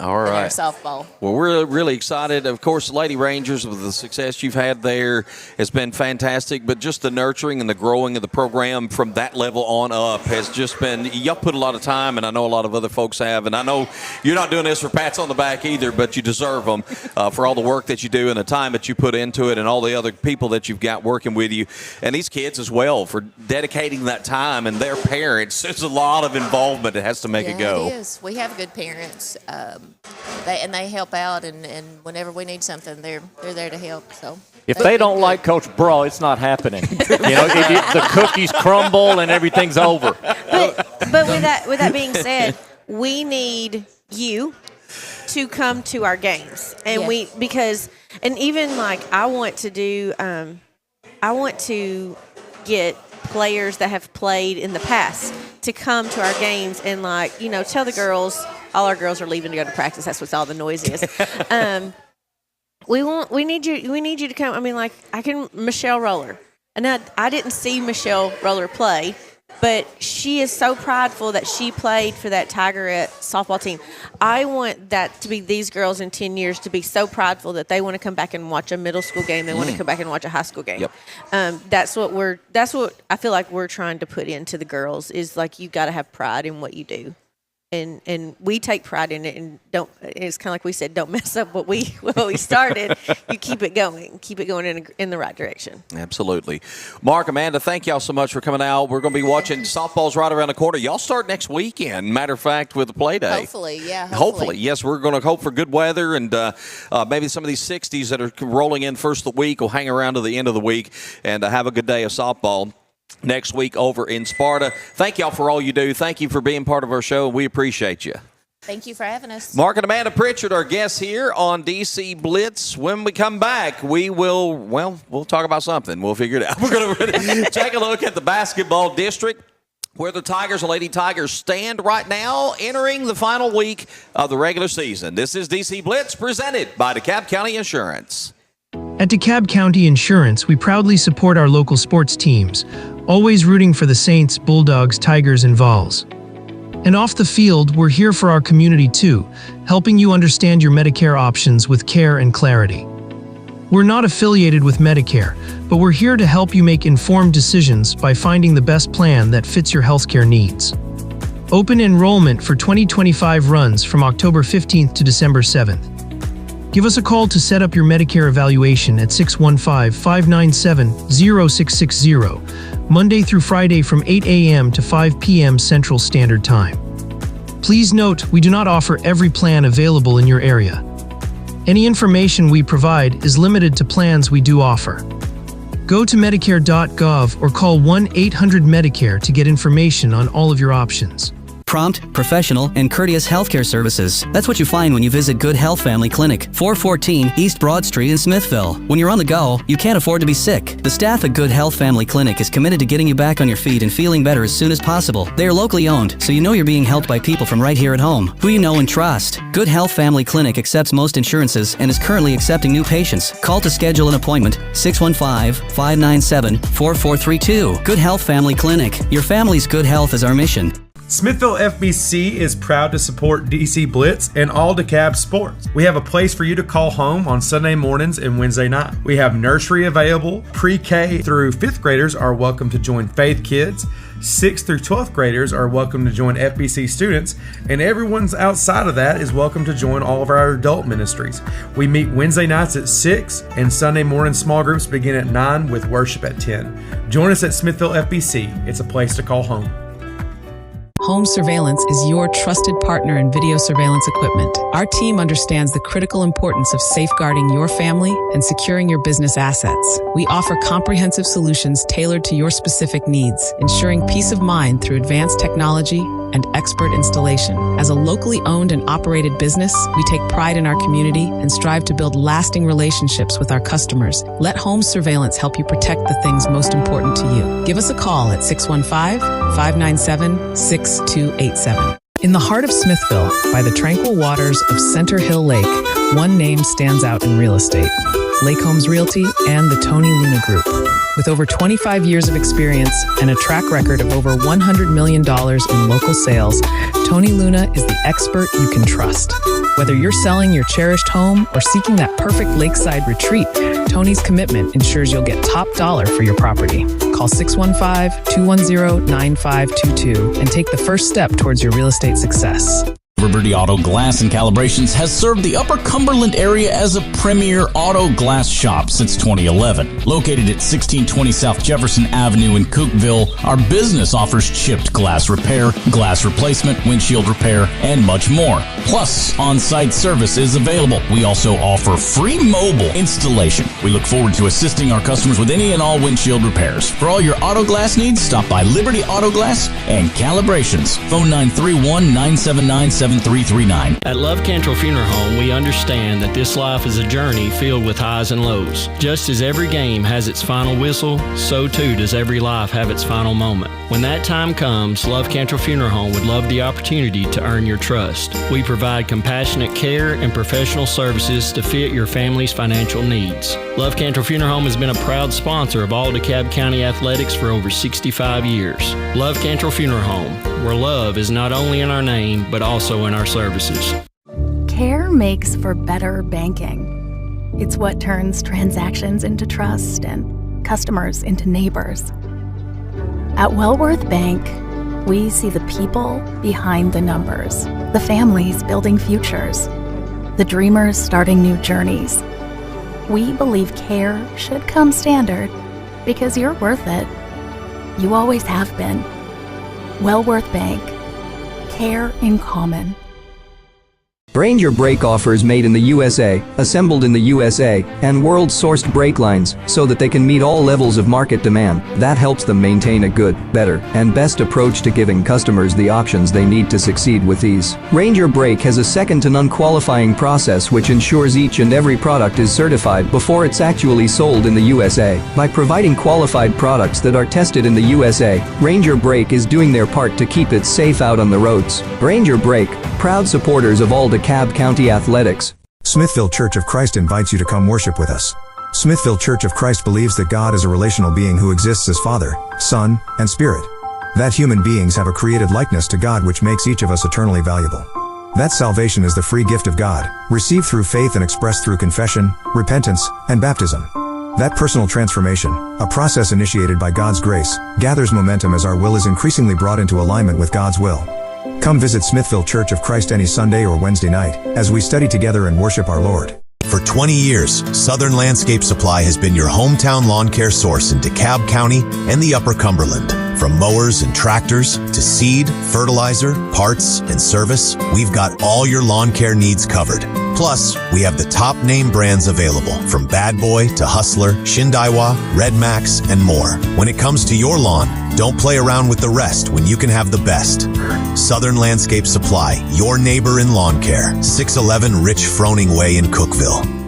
all right. And softball. Well, we're really excited. Of course, the Lady Rangers, with the success you've had there, has been fantastic. But just the nurturing and the growing of the program from that level on up has just been, y'all put a lot of time, and I know a lot of other folks have. And I know you're not doing this for pats on the back either, but you deserve them for all the work that you do and the time that you put into it and all the other people that you've got working with you. And these kids as well for dedicating that time, and their parents. There's a lot of involvement that has to make it go. It is. We have good parents. They help out, and whenever we need something, they're there to help. So if they don't like Coach Bro, it's not happening. The cookies crumble and everything's over. But with that being said, we need you to come to our games, and even like I want to get players that have played in the past to come to our games and tell the girls. All our girls are leaving to go to practice. That's what all the noise is. We need you to come. I mean, Michelle Roller. And I didn't see Michelle Roller play, but she is so prideful that she played for that Tigerette softball team. I want that to be these girls in 10 years to be so prideful that they want to come back and watch a middle school game. They want to come back and watch a high school game. Yep. That's what I feel like we're trying to put into the girls is like, you got to have pride in what you do. and we take pride in it, and don't. It's kind of like we said, don't mess up what we started. You keep it going in the right direction. Absolutely. Mark, Amanda, thank y'all so much for coming out. We're going to be watching softballs right around the corner. Y'all start next weekend. Matter of fact, with the play day. Hopefully, yeah. Hopefully, yes. We're going to hope for good weather, and maybe some of these 60s that are rolling in first of the week will hang around to the end of the week, and have a good day of softball next week over in Sparta. Thank y'all for all you do. Thank you for being part of our show, and we appreciate you. Thank you for having us. Mark and Amanda Prichard, our guests here on DC Blitz. When we come back, we'll talk about something. We'll figure it out. We're going to take a look at the basketball district, where the Tigers and Lady Tigers stand right now, entering the final week of the regular season. This is DC Blitz, presented by DeKalb County Insurance. At DeKalb County Insurance, we proudly support our local sports teams, always rooting for the Saints, Bulldogs, Tigers, and Vols. And off the field, we're here for our community too, helping you understand your Medicare options with care and clarity. We're not affiliated with Medicare, but we're here to help you make informed decisions by finding the best plan that fits your healthcare needs. Open enrollment for 2025 runs from October 15th to December 7th. Give us a call to set up your Medicare evaluation at 615-597-0660, Monday through Friday from 8 a.m. to 5 p.m. Central Standard Time. Please note, we do not offer every plan available in your area. Any information we provide is limited to plans we do offer. Go to Medicare.gov or call 1-800-MEDICARE to get information on all of your options. Prompt, professional, and courteous healthcare services. That's what you find when you visit Good Health Family Clinic, 414 East Broad Street in Smithville. When you're on the go, you can't afford to be sick. The staff at Good Health Family Clinic is committed to getting you back on your feet and feeling better as soon as possible. They are locally owned, so you know you're being helped by people from right here at home, who you know and trust. Good Health Family Clinic accepts most insurances and is currently accepting new patients. Call to schedule an appointment, 615-597-4432. Good Health Family Clinic. Your family's good health is our mission. Smithville FBC is proud to support DC Blitz and all DeKalb Sports. We have a place for you to call home on Sunday mornings and Wednesday night. We have nursery available. Pre-K through 5th graders are welcome to join Faith Kids. 6th through 12th graders are welcome to join FBC students, and everyone's outside of that is welcome to join all of our adult ministries. We meet Wednesday nights at 6, and Sunday morning small groups begin at 9 with worship at 10. Join us at Smithville FBC. It's a place to call home. Home Surveillance is your trusted partner in video surveillance equipment. Our team understands the critical importance of safeguarding your family and securing your business assets. We offer comprehensive solutions tailored to your specific needs, ensuring peace of mind through advanced technology and expert installation. As a locally owned and operated business, we take pride in our community and strive to build lasting relationships with our customers. Let Home Surveillance help you protect the things most important to you. Give us a call at 615-597-6287. In the heart of Smithville, by the tranquil waters of Center Hill Lake, one name stands out in real estate: Lake Homes Realty and the Tony Luna Group. With over 25 years of experience and a track record of over $100 million in local sales, Tony Luna is the expert you can trust. Whether you're selling your cherished home or seeking that perfect lakeside retreat, Tony's commitment ensures you'll get top dollar for your property. Call 615-210-9522 and take the first step towards your real estate success. Liberty Auto Glass and Calibrations has served the Upper Cumberland area as a premier auto glass shop since 2011. Located at 1620 South Jefferson Avenue in Cookeville, our business offers chipped glass repair, glass replacement, windshield repair, and much more. Plus, on-site service is available. We also offer free mobile installation. We look forward to assisting our customers with any and all windshield repairs. For all your auto glass needs, stop by Liberty Auto Glass and Calibrations. Phone 931-979-7339. At Love Cantrell Funeral Home, we understand that this life is a journey filled with highs and lows. Just as every game has its final whistle, so too does every life have its final moment. When that time comes, Love Cantrell Funeral Home would love the opportunity to earn your trust. We provide compassionate care and professional services to fit your family's financial needs. Love Cantrell Funeral Home has been a proud sponsor of all DeKalb County athletics for over 65 years. Love Cantrell Funeral Home, where love is not only in our name, but also in our services. Care makes for better banking. It's what turns transactions into trust and customers into neighbors. At Wellworth Bank, We see the people behind the numbers, the families building futures, the dreamers starting new journeys. We believe care should come standard because you're worth it. You always have been. Wellworth Bank. Care in common. Brain Your Brake offers made in the USA, assembled in the USA, and world-sourced brake lines so that they can meet all levels of market demand. That helps them maintain a good, better, and best approach to giving customers the options they need to succeed with ease. Ranger Brake has a second-to-none qualifying process which ensures each and every product is certified before it's actually sold in the USA. By providing qualified products that are tested in the USA, Ranger Brake is doing their part to keep it safe out on the roads. Ranger Brake, proud supporters of all DeKalb County athletics. Smithville Church of Christ invites you to come worship with us. Smithville Church of Christ believes that God is a relational being who exists as Father, Son, and Spirit. That human beings have a created likeness to God which makes each of us eternally valuable. That salvation is the free gift of God, received through faith and expressed through confession, repentance, and baptism. That personal transformation, a process initiated by God's grace, gathers momentum as our will is increasingly brought into alignment with God's will. Come visit Smithville Church of Christ any Sunday or Wednesday night as we study together and worship our Lord. For 20 years, Southern Landscape Supply has been your hometown lawn care source in DeKalb County and the Upper Cumberland. From mowers and tractors to seed, fertilizer, parts, and service, we've got all your lawn care needs covered. Plus, we have the top name brands available, from Bad Boy to Hustler, Shindaiwa, Red Max, and more. When it comes to your lawn, don't play around with the rest when you can have the best. Southern Landscape Supply, your neighbor in lawn care. 611 Rich Froning Way in Cookeville.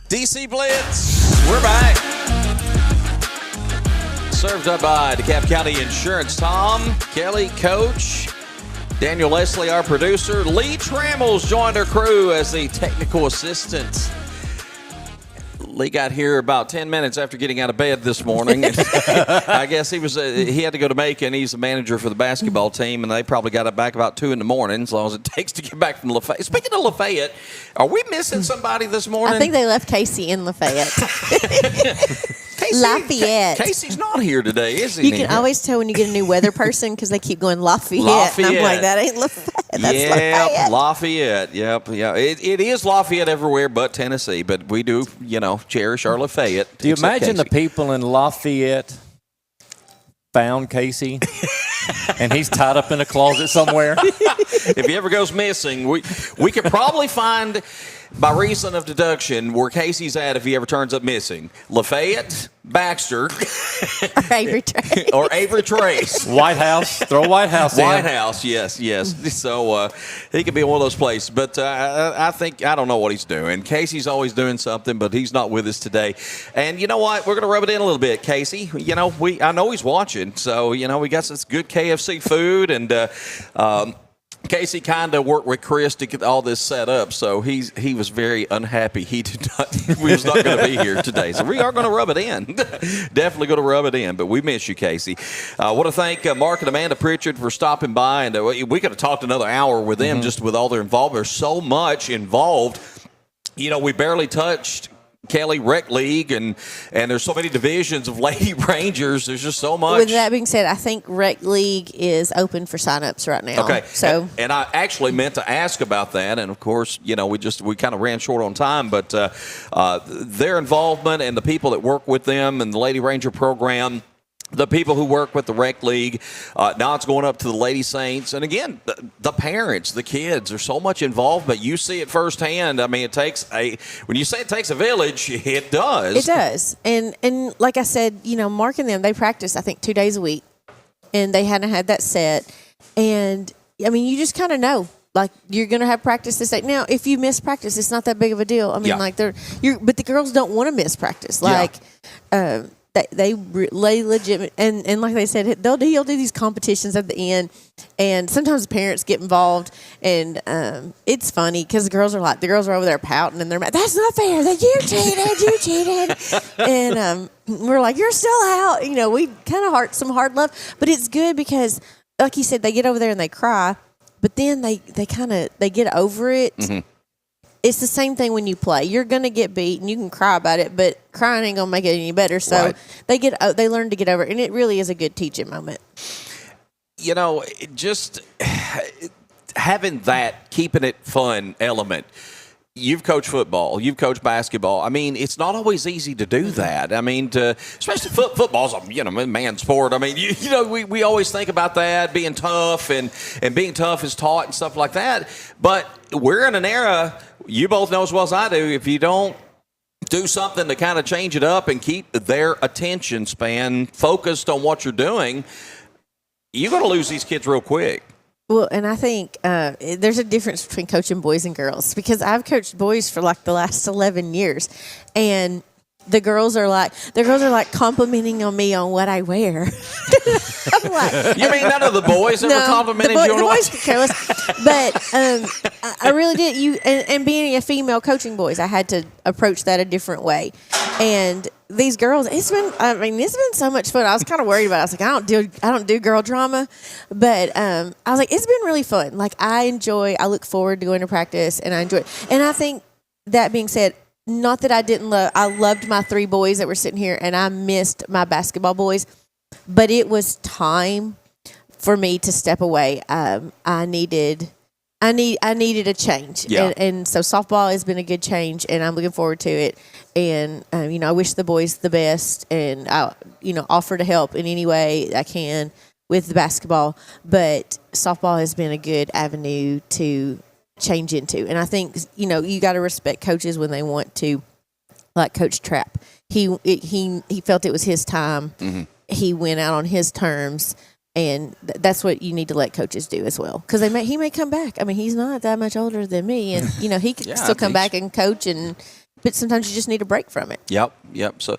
DC Blitz, we're back. Served up by DeKalb County Insurance. Tom, Kelly, Coach, Daniel Leslie, our producer. Lee Trammell's joined our crew as the technical assistant. Lee got here about 10 minutes after getting out of bed this morning. I guess he had to go to Macon. He's the manager for the basketball team, and they probably got it back about 2 in the morning, as long as it takes to get back from Lafayette. Speaking of Lafayette, are we missing somebody this morning? I think they left Casey in Lafayette. Lafayette. Casey's not here today, is he? You can always tell when you get a new weather person because they keep going Lafayette. And I'm like, that ain't Lafayette. That's Lafayette. Yep. It is Lafayette everywhere but Tennessee, but we do, cherish our Lafayette. Do you imagine the people in Lafayette found Casey and he's tied up in a closet somewhere? If he ever goes missing, we could probably find, by reason of deduction, where Casey's at if he ever turns up missing. Lafayette, Baxter, or Avery Trace. White House. Throw White House in. White House, yes. So he could be in one of those places. But I don't know what he's doing. Casey's always doing something, but he's not with us today. And you know what? We're going to rub it in a little bit, Casey. I know he's watching. So, we got some good KFC food, and Casey kind of worked with Chris to get all this set up, so he was very unhappy. We was not going to be here today, so we are going to rub it in. Definitely going to rub it in, but we miss you, Casey. I want to thank Mark and Amanda Prichard for stopping by, and we could have talked another hour with them just with all their involvement. There's so much involved. We barely touched Kelly Rec League, and there's so many divisions of Lady Rangers. There's just so much. With that being said, I think Rec League is open for signups right now. Okay. So, and I actually meant to ask about that, and of course, we kind of ran short on time, but their involvement and the people that work with them and the Lady Ranger program, the people who work with the Rec League, now it's going up to the Lady Saints. And again, the parents, the kids, there's so much involvement. You see it firsthand. I mean, when you say it takes a village, it does. It does. And like I said, Mark and them, they practice, I think, 2 days a week. And they hadn't had that set. And, I mean, you just kind of know. Like, you're going to have practice this day. Now, if you miss practice, it's not that big of a deal. I mean, but the girls don't want to miss practice. they legit, and like they said, he'll do these competitions at the end, and sometimes parents get involved, and it's funny because the girls are over there pouting, and they're mad, that's not fair, that you cheated, and we're like, you're still out. We kind of some hard love, but it's good because, like you said, they get over there and they cry, but then they get over it. Mm-hmm. It's the same thing when you play. You're going to get beat, and you can cry about it, but crying ain't going to make it any better. So they learn to get over it, and it really is a good teaching moment. Just having that keeping it fun element. You've coached football. You've coached basketball. I mean, it's not always easy to do that. I mean, especially football's a man's sport. I mean, we always think about that being tough and being tough is taught and stuff like that. But we're in an era. You both know as well as I do. If you don't do something to kind of change it up and keep their attention span focused on what you're doing, you're going to lose these kids real quick. Well, and I think there's a difference between coaching boys and girls, because I've coached boys for like the last 11 years, and the girls are like complimenting on me on what I wear. I'm like, you mean none of the boys ever complimented you on the boys could care less. But I really did. And being a female coaching boys, I had to approach that a different way. And these girls, it's been so much fun. I was kind of worried about it. I was like, I don't do girl drama, but I was like, it's been really fun. Like I look forward to going to practice, and I enjoy it. And I think, that being said, not that I loved my 3 boys that were sitting here, and I missed my basketball boys, but it was time for me to step away. I needed a change, and so softball has been a good change, and I'm looking forward to it. And I wish the boys the best, and I offer to help in any way I can with the basketball. But softball has been a good avenue to change into, and I think you got to respect coaches when they want to, like Coach Trapp. He felt it was his time. Mm-hmm. He went out on his terms, and that's what you need to let coaches do as well, because he may come back. I mean, he's not that much older than me, and he could still come back and coach, but sometimes you just need a break from it. Yep. So,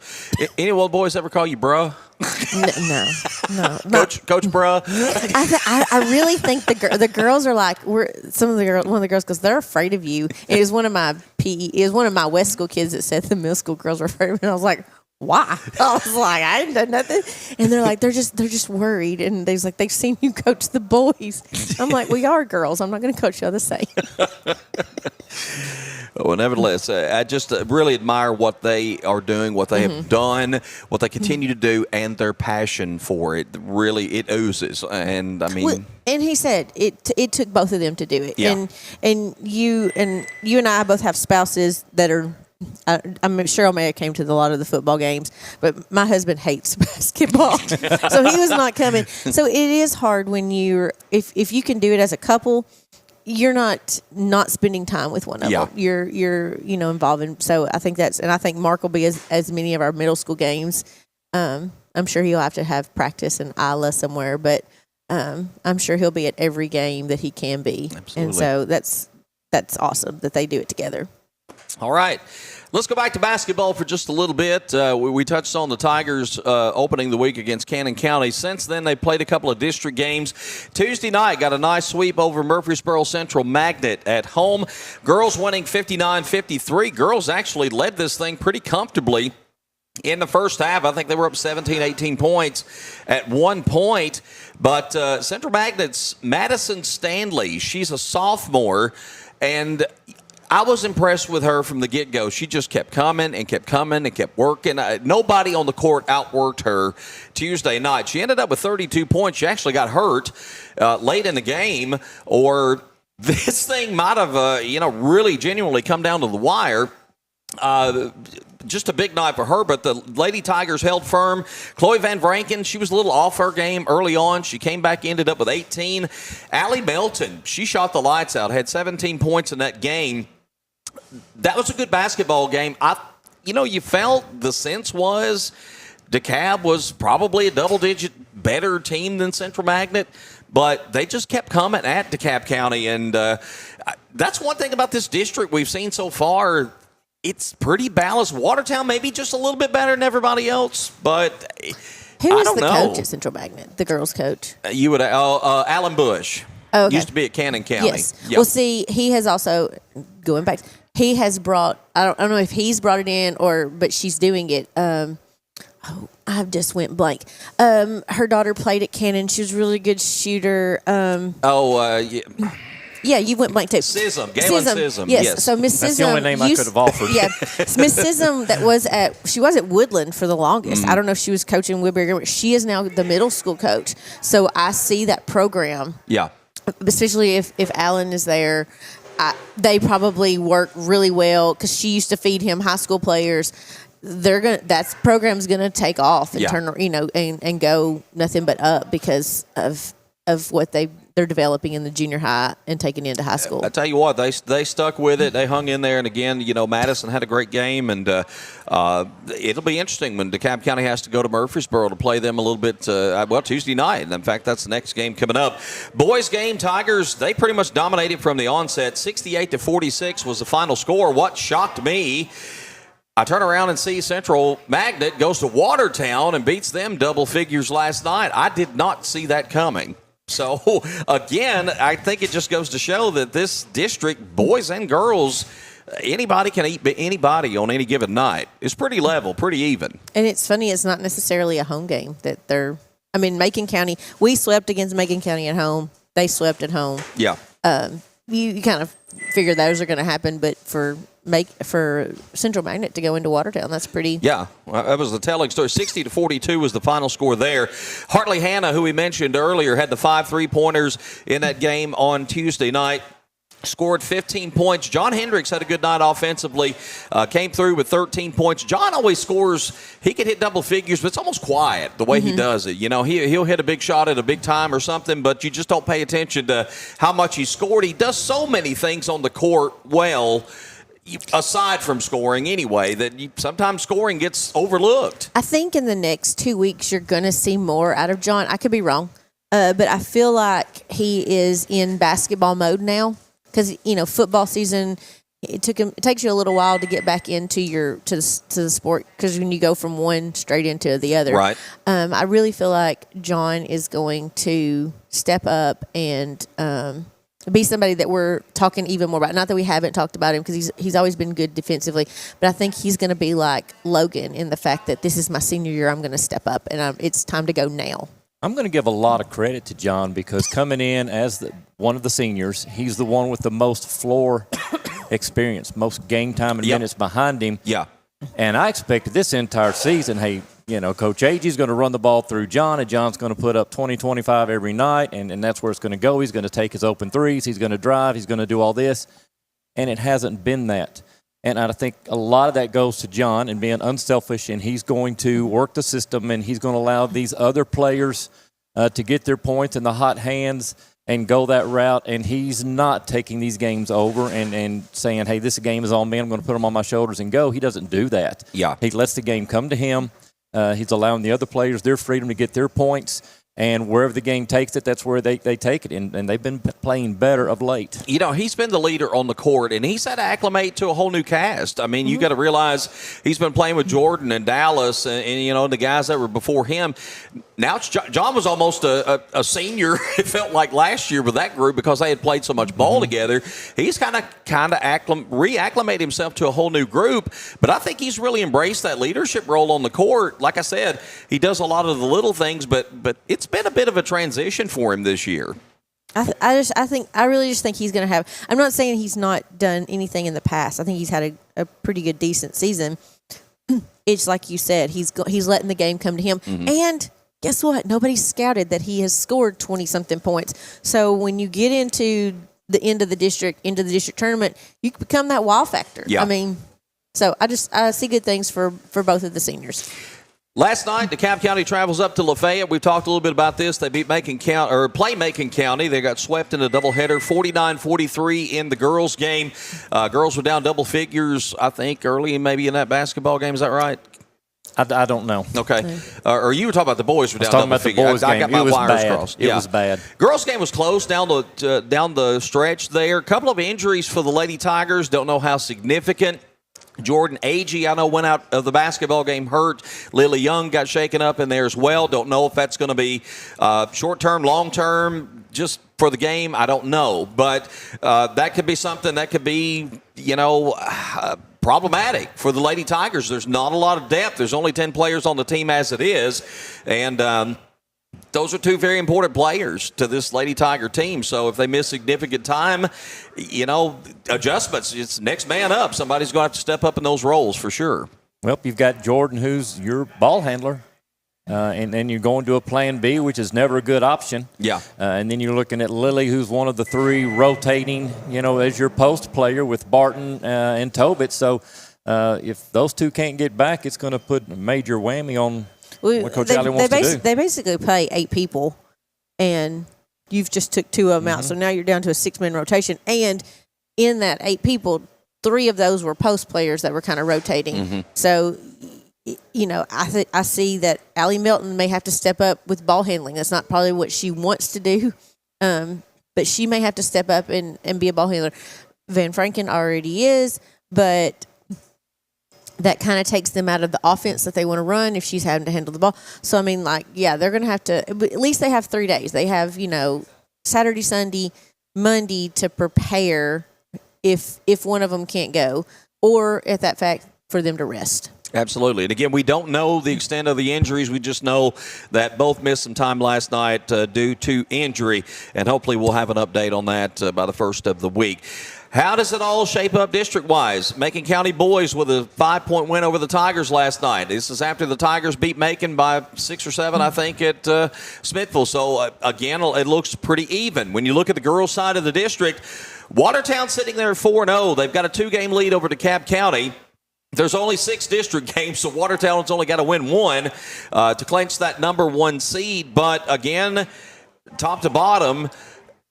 any old boys ever call you bruh? No. Coach bruh. I really think the girls are like, one of the girls, because they're afraid of you. It was one of my West School kids that said the middle school girls were afraid of me. And I was like, why? I was like, I ain't done nothing. And they're like, they're just worried. And they've seen you coach the boys. I'm like, we are girls. I'm not going to coach y'all the same. Well, nevertheless, I just really admire what they are doing, what they have done, what they continue to do, and their passion for it. Really, it oozes. And I mean, and he said it took both of them to do it. Yeah. And you and I both have spouses that are. I'm sure Cheryl may have came to a lot of the football games, but my husband hates basketball, so he was not coming. So it is hard when if you can do it as a couple. You're not spending time with one of them. You're involved in. So I think I think Mark will be as many of our middle school games. I'm sure he'll have to have practice in Isla somewhere, but I'm sure he'll be at every game that he can be. Absolutely. And so that's awesome that they do it together. All right. Let's go back to basketball for just a little bit. We touched on the Tigers opening the week against Cannon County. Since then, they played a couple of district games. Tuesday night, got a nice sweep over Murfreesboro Central Magnet at home. Girls winning 59-53. Girls actually led this thing pretty comfortably in the first half. I think they were up 17, 18 points at one point. But Central Magnet's Madison Stanley, she's a sophomore, and I was impressed with her from the get-go. She just kept coming and kept working. Nobody on the court outworked her Tuesday night. She ended up with 32 points. She actually got hurt late in the game, or this thing might have, really genuinely come down to the wire. Just a big night for her, but the Lady Tigers held firm. Chloe Van Vranken, she was a little off her game early on. She came back, ended up with 18. Allie Melton, she shot the lights out, had 17 points in that game. That was a good basketball game. You felt the sense was DeKalb was probably a double-digit better team than Central Magnet, but they just kept coming at DeKalb County, and that's one thing about this district we've seen so far. it's pretty balanced. Watertown maybe just a little bit better than everybody else, but Who I is don't the know. coach at Central Magnet? The girls' coach. You would Alan Bush. Oh, okay. Used to be at Cannon County. Yes. Yeah. Well, see, he has also going back. He has brought. I don't know if he's brought it in but she's doing it. I just went blank. Her daughter played at Cannon. She was a really good shooter. Yeah. Yeah, you went blank too. Sism, Galen Sism. Yes. So Miss Sism. That's the only name I could have offered. Yeah, Miss Sism she was at Woodland for the longest. I don't know if she was coaching Woodbury. But she is now the middle school coach. So I see that program. Yeah. Especially if Alan is there, they probably work really well because she used to feed him high school players. That program's gonna take off and turn, and go nothing but up because of what they're developing in the junior high and taking into high school. I tell you what, they stuck with it. They hung in there, and again, Madison had a great game, and it'll be interesting when DeKalb County has to go to Murfreesboro to play them a little bit. Tuesday night. In fact, that's the next game coming up. Boys game, Tigers. They pretty much dominated from the onset. 68-46 was the final score. What shocked me, I turn around and see Central Magnet goes to Watertown and beats them double figures last night. I did not see that coming. So, again, I think it just goes to show that this district, boys and girls, anybody can eat anybody on any given night. It's pretty level, pretty even. And it's funny, it's not necessarily a home game that Macon County, we swept against Macon County at home. They swept at home. Yeah. You kind of figure those are going to happen, but for Central Magnet to go into Watertown, that's pretty. Yeah, well, that was the telling story. 60-42 was the final score there. Hartley Hanna, who we mentioned earlier, had the 5 3-pointers in that game on Tuesday night. Scored 15 points. John Hendricks had a good night offensively. Came through with 13 points. John always scores. He can hit double figures, but it's almost quiet the way he does it. He'll hit a big shot at a big time or something, but you just don't pay attention to how much he scored. He does so many things on the court well, aside from scoring anyway, that sometimes scoring gets overlooked. I think in the next 2 weeks you're going to see more out of John. I could be wrong, but I feel like he is in basketball mode now. Because football season, it takes you a little while to get back into to the sport. Because when you go from one straight into the other, right? I really feel like John is going to step up and be somebody that we're talking even more about. Not that we haven't talked about him because he's always been good defensively, but I think he's going to be like Logan in the fact that this is my senior year. I'm going to step up and it's time to go now. I'm going to give a lot of credit to John because coming in as one of the seniors, he's the one with the most floor experience, most game time and minutes behind him. Yeah. And I expected this entire season, Coach Agee's going to run the ball through John, and John's going to put up 20, 25 every night, and that's where it's going to go. He's going to take his open threes. He's going to drive. He's going to do all this. And it hasn't been that. And I think a lot of that goes to John and being unselfish, and he's going to work the system, and he's going to allow these other players to get their points in the hot hands and go that route. And he's not taking these games over and saying, hey, this game is on me. I'm going to put them on my shoulders and go. He doesn't do that. Yeah. He lets the game come to him. He's allowing the other players their freedom to get their points. And wherever the game takes it, that's where they take it. And they've been playing better of late. He's been the leader on the court, and he's had to acclimate to a whole new cast. I mean, you got to realize he's been playing with Jordan and Dallas and the guys that were before him. Now John was almost a senior, it felt like last year with that group because they had played so much ball together. He's kind of reacclimated himself to a whole new group, but I think he's really embraced that leadership role on the court. Like I said, he does a lot of the little things, but it's been a bit of a transition for him this year. I really just think he's going to have. I'm not saying he's not done anything in the past. I think he's had a pretty good, decent season. It's like you said, he's letting the game come to him. And guess what? Nobody scouted that he has scored 20-something points. So when you get into the end of the district, into the district tournament, you become that wow factor. Yeah. I mean, so I see good things for both of the seniors. Last night, DeKalb County travels up to Lafayette. We've talked a little bit about this. They beat Macon County. They got swept in a doubleheader, 49-43 in the girls' game. Girls were down double figures, I think, early maybe in that basketball game. Is that right? I don't know. Okay. Or you were talking about the boys were down double figures. I got my wires crossed. It was bad. Girls' game was close down the stretch there. A couple of injuries for the Lady Tigers. Don't know how significant. Jordan Agee, I know, went out of the basketball game hurt. Lily Young got shaken up in there as well. Don't know if that's going to be short-term, long-term, just for the game. I don't know. But that could be something that could be, problematic for the Lady Tigers. There's not a lot of depth. There's only 10 players on the team as it is. And those are two very important players to this Lady Tiger team. So if they miss significant time, adjustments, it's next man up. Somebody's going to have to step up in those roles for sure. Well, you've got Jordan, who's your ball handler. And then you're going to a plan B, which is never a good option. Yeah. And then you're looking at Lily, who's one of the three rotating, as your post player with Barton and Tobit. So if those two can't get back, it's going to put a major whammy on what Coach Alley wants to do. They basically play 8 people, and you've just took 2 of them out. So now you're down to a 6-man rotation. And in that 8 people, 3 of those were post players that were kind of rotating. So, I see that Allie Milton may have to step up with ball handling. That's not probably what she wants to do, but she may have to step up and be a ball handler. Van Franken already is, but that kind of takes them out of the offense that they want to run if she's having to handle the ball. So, they're going to have to – at least they have 3 days. They have, Saturday, Sunday, Monday to prepare if one of them can't go, or at that fact for them to rest. Absolutely. And again, we don't know the extent of the injuries. We just know that both missed some time last night due to injury, and hopefully we'll have an update on that by the first of the week. How does it all shape up district-wise? Macon County boys with a 5-point win over the Tigers last night. This is after the Tigers beat Macon by 6 or 7, I think, at Smithville. So, again, it looks pretty even. When you look at the girls' side of the district, Watertown sitting there 4-0. They've got a 2-game lead over DeKalb County. There's only 6 district games, so Watertown's only got to win 1 to clinch that number 1 seed. But, again, top to bottom,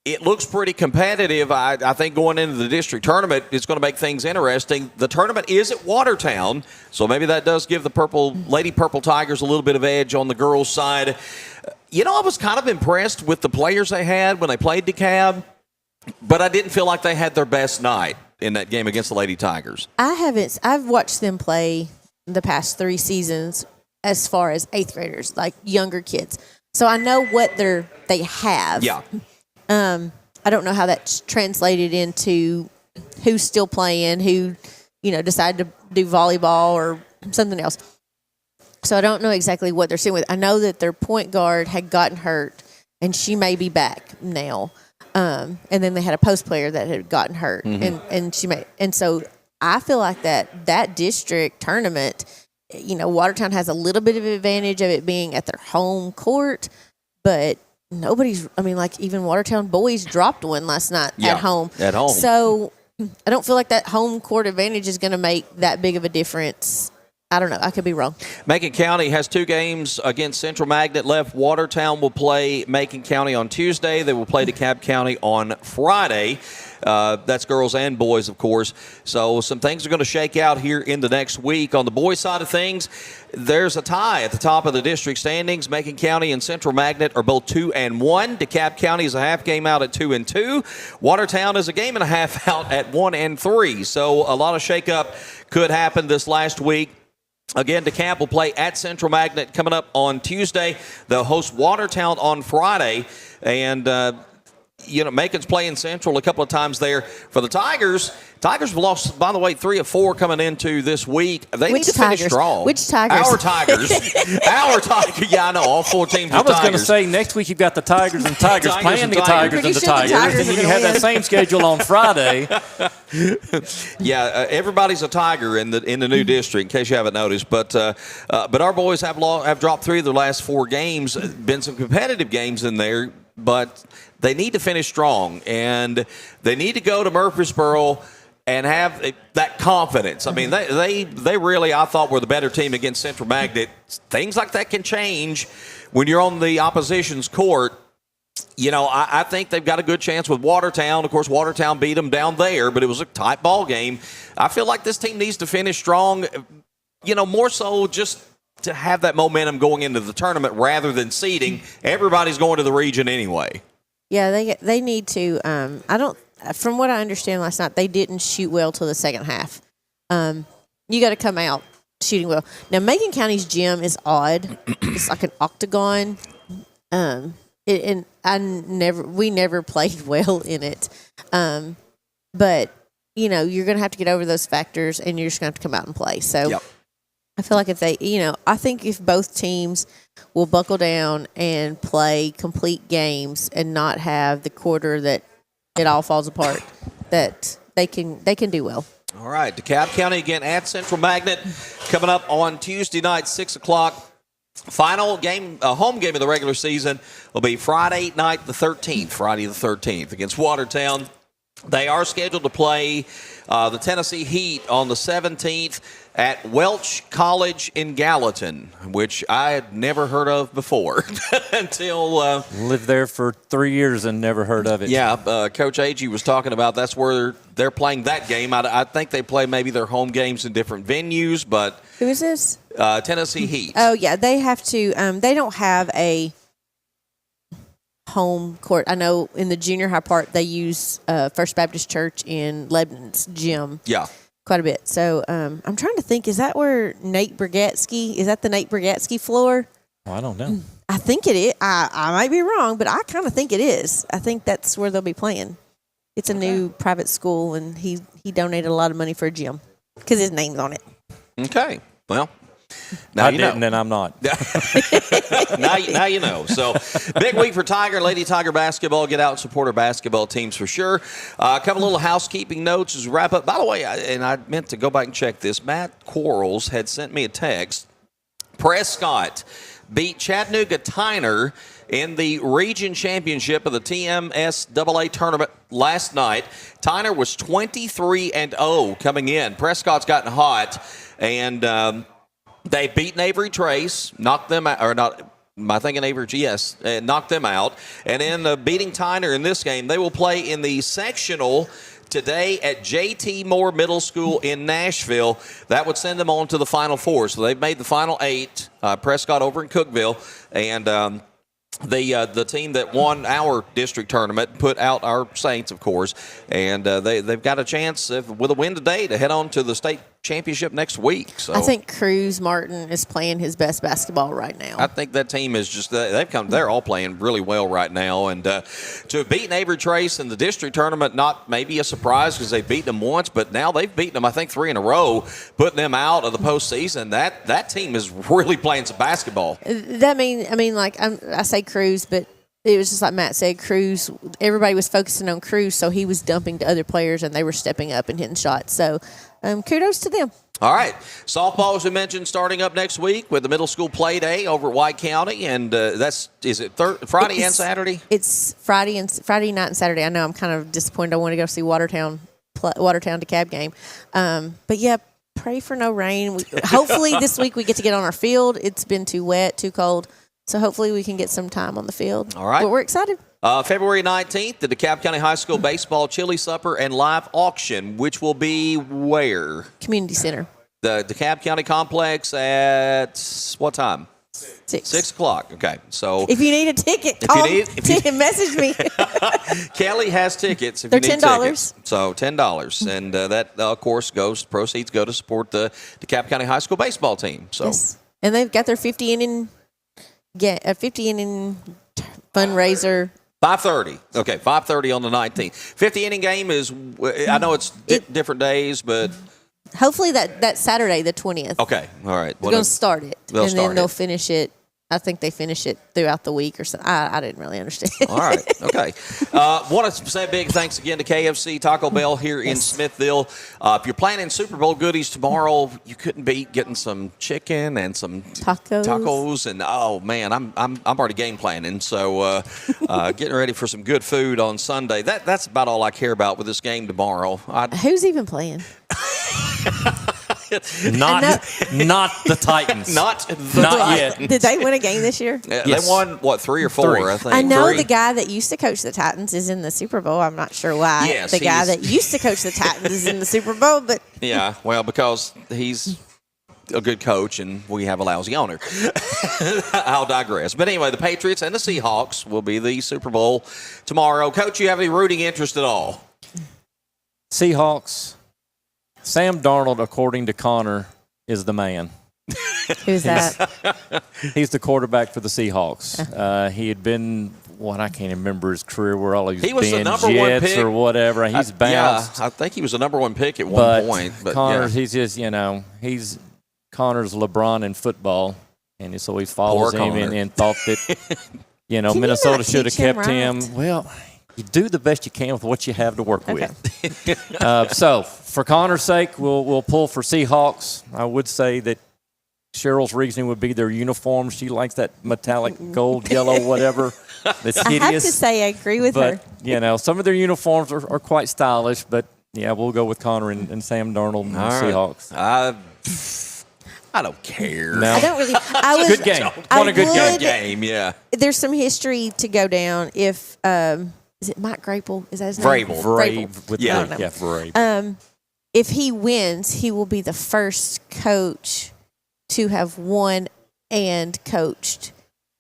it looks pretty competitive. I think going into the district tournament, it's going to make things interesting. The tournament is at Watertown, so maybe that does give the Lady Purple Tigers a little bit of edge on the girls' side. I was kind of impressed with the players they had when they played DeKalb, but I didn't feel like they had their best night in that game against the Lady Tigers. I've watched them play the past 3 seasons as far as 8th graders, like younger kids. So I know what they have. Yeah. I don't know how that's translated into who's still playing, who, decided to do volleyball or something else. So I don't know exactly what they're seeing with. I know that their point guard had gotten hurt, and she may be back now. And then they had a post player that had gotten hurt, and so I feel like that district tournament, Watertown has a little bit of advantage of it being at their home court, but nobody's. Even Watertown boys dropped one last night at home. At home. So I don't feel like that home court advantage is going to make that big of a difference. I don't know. I could be wrong. Macon County has 2 games against Central Magnet left. Watertown will play Macon County on Tuesday. They will play DeKalb County on Friday. That's girls and boys, of course. So some things are going to shake out here in the next week. On the boys' side of things, there's a tie at the top of the district standings. Macon County and Central Magnet are both 2-1. DeKalb County is a half game out at 2-2. Watertown is a game and a half out at 1-3. So a lot of shakeup could happen this last week. Again, DeKalb will play at Central Magnet coming up on Tuesday. They'll host Watertown on Friday. And, Macon's playing Central a couple of times there. For the Tigers have lost, by the way, 3 of 4 coming into this week. They need to finish strong. Which Tigers? Our Tigers. Our Tigers. Yeah, I know. All 4 teams are Tigers. I was going to Tigers. say, next week you've got the Tigers and Tigers playing the Tigers and the Tigers. And then you have that same schedule on Friday. Yeah, everybody's a Tiger in the new district, in case you haven't noticed. But our boys have dropped 3 of their last 4 games. Been some competitive games in there, but they need to finish strong, and they need to go to Murfreesboro and have that confidence. I mean, they really, I thought, were the better team against Central Magnet. Things like that can change when you're on the opposition's court. I think they've got a good chance with Watertown. Of course, Watertown beat them down there, but it was a tight ball game. I feel like this team needs to finish strong, more so just to have that momentum going into the tournament rather than seeding. Everybody's going to the region anyway. Yeah, they need to. From what I understand last night, they didn't shoot well till the second half. You got to come out shooting well. Now, Macon County's gym is odd. It's like an octagon. We never played well in it. But, you know, you're going to have to get over those factors, and you're just going to have to come out and play. So I feel like if they, you know, I think if both teams will buckle down and play complete games and not have the quarter that it all falls apart, that they can do well. All right, DeKalb County again at Central Magnet coming up on Tuesday night, 6 o'clock. Final game, home game of the regular season will be Friday night the 13th, against Watertown. They are scheduled to play the Tennessee Heat on the 17th at Welch College in Gallatin, which I had never heard of before until lived there for 3 years and never heard of it. Yeah, Coach Agee was talking about that's where they're playing that game. I think they play maybe their home games in different venues, but who is this? Tennessee Heat. Oh yeah, they have to. They don't have a home court. I know in the junior high part they use First Baptist Church in Lebanon's gym. Yeah. Quite a bit. So I'm trying to think, is that where Nate Bragatsky, is that the Nate Bragatsky floor? Well, I don't know. I think it is. I might be wrong, but I kind of think it is. I think that's where they'll be playing. It's a new private school, and he donated a lot of money for a gym because his name's on it. Okay. Well, now I you didn't, know. and I'm not. now you know. So, big week for Tiger, Lady Tiger basketball. Get out and support our basketball teams for sure. A couple little housekeeping notes as we wrap up. By the way, and I meant to go back and check this. Matt Quarles had sent me a text. Prescott beat Chattanooga Tyner in the region championship of the TMSAA tournament last night. Tyner was 23-0 coming in. Prescott's gotten hot, and they've beaten Avery Trace, knocked them out, or not, am I thinking Avery? Yes, knocked them out. And in beating Tyner in this game, they will play in the sectional today at J.T. Moore Middle School in Nashville. That would send them on to the Final Four. So they've made the Final Eight, Prescott over in Cookeville. And the team that won our district tournament put out our Saints, of course. And they've got a chance, with a win today, to head on to the state championship next week. So I think Cruz Martin is playing his best basketball right now. I think that team is just they're all playing really well right now, and to have beaten Avery Trace in the district tournament, not maybe a surprise because they've beaten them once, but now they've beaten them I think 3 in a row, putting them out of the postseason. That team is really playing some basketball. I say Cruz, but it was just like Matt said, Cruz, everybody was focusing on Cruz, so he was dumping to other players, and they were stepping up and hitting shots. So kudos to them. All right. Softball, as we mentioned, starting up next week with the middle school play day over at White County. And is it Friday and Saturday? It's Friday night and Saturday. I know I'm kind of disappointed. I want to go see Watertown DeKalb game. But, yeah, pray for no rain. Hopefully this week we get to get on our field. It's been too wet, too cold. So hopefully we can get some time on the field. All right. But we're excited. February 19th, the DeKalb County High School Baseball Chili Supper and Live Auction, which will be where? Community Center. The DeKalb County Complex at what time? 6 o'clock. Okay. So if you need a ticket, message me. Kelly has tickets. They're $10. So $10. And that, of course, proceeds go to support the DeKalb County High School baseball team. So. Yes. And they've got their 50 inning fundraiser. 5:30. Okay, 5:30 on the 19th. 50 inning game is, I know it's different days, but. Hopefully that Saturday, the 20th. Okay, all right. They're going to start it. And then they'll finish it. I think they finish it throughout the week or something. I didn't really understand. All right. Okay. Want to say a big thanks again to KFC Taco Bell here in Smithville. If you're planning Super Bowl goodies tomorrow, you couldn't beat getting some chicken and some tacos. And oh man, I'm already game planning. So getting ready for some good food on Sunday. That's about all I care about with this game tomorrow. Who's even playing? Not the Titans. Not yet. Did they win a game this year? Yes. They won, 3 or 4, I think. I know 3. the guy that used to coach the Titans is in the Super Bowl. I'm not sure why. Yes, the guy that used to coach the Titans is in the Super Bowl, but yeah, well, because he's a good coach and we have a lousy owner. I'll digress. But anyway, the Patriots and the Seahawks will be the Super Bowl tomorrow. Coach, you have any rooting interest at all? Seahawks. Sam Darnold, according to Connor, is the man. Who's that? He's the quarterback for the Seahawks. He had been, I can't remember his career where all he was the number Jets one pick or whatever. He's bounced. Yeah, I think he was the number one pick at one point. But Connor's, he's just, he's Connor's LeBron in football, and so he follows him and thought that, Minnesota should have kept him. Well, you do the best you can with what you have to work with. So, for Connor's sake, we'll pull for Seahawks. I would say that Cheryl's reasoning would be their uniform. She likes that metallic gold, yellow, whatever. That's hideous. I have to say I agree with her. But, some of their uniforms are quite stylish. But, we'll go with Connor and Sam Darnold and the Seahawks. I don't care. No. I don't really. Good game. Good game, yeah. There's some history to go down. If is it Mike Grapel? Is that his name? Vrabel. Vrabel. If he wins, he will be the first coach to have won and coached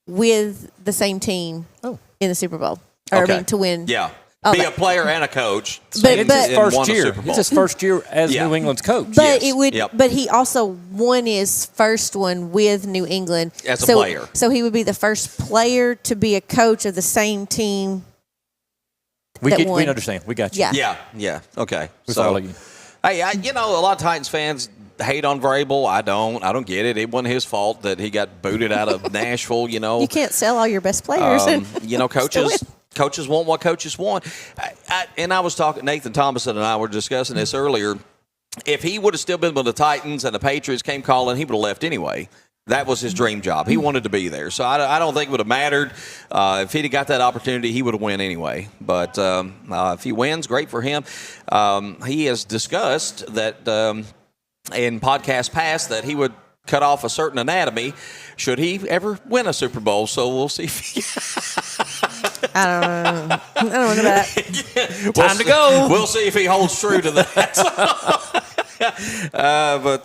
with the same team in the Super Bowl. Or to win. Yeah. Be a player and a coach. But it's his first year. It's his first year as New England's coach. But it would. But he also won his first one with New England as a player. So he would be the first player to be a coach of the same team. We understand. We got you. Yeah. Okay. We follow you. Hey, a lot of Titans fans hate on Vrabel. I don't get it. It wasn't his fault that he got booted out of Nashville. You can't sell all your best players. Coaches want what coaches want. I was talking, Nathan Thomason and I were discussing this earlier. If he would have still been with the Titans and the Patriots came calling, he would have left anyway. That was his dream job. He wanted to be there. So I don't think it would have mattered. If he'd have got that opportunity, he would have won anyway. But if he wins, great for him. He has discussed that in podcasts past that he would cut off a certain anatomy should he ever win a Super Bowl. So we'll see if he I don't know that. Time to go. We'll see if he holds true to that. But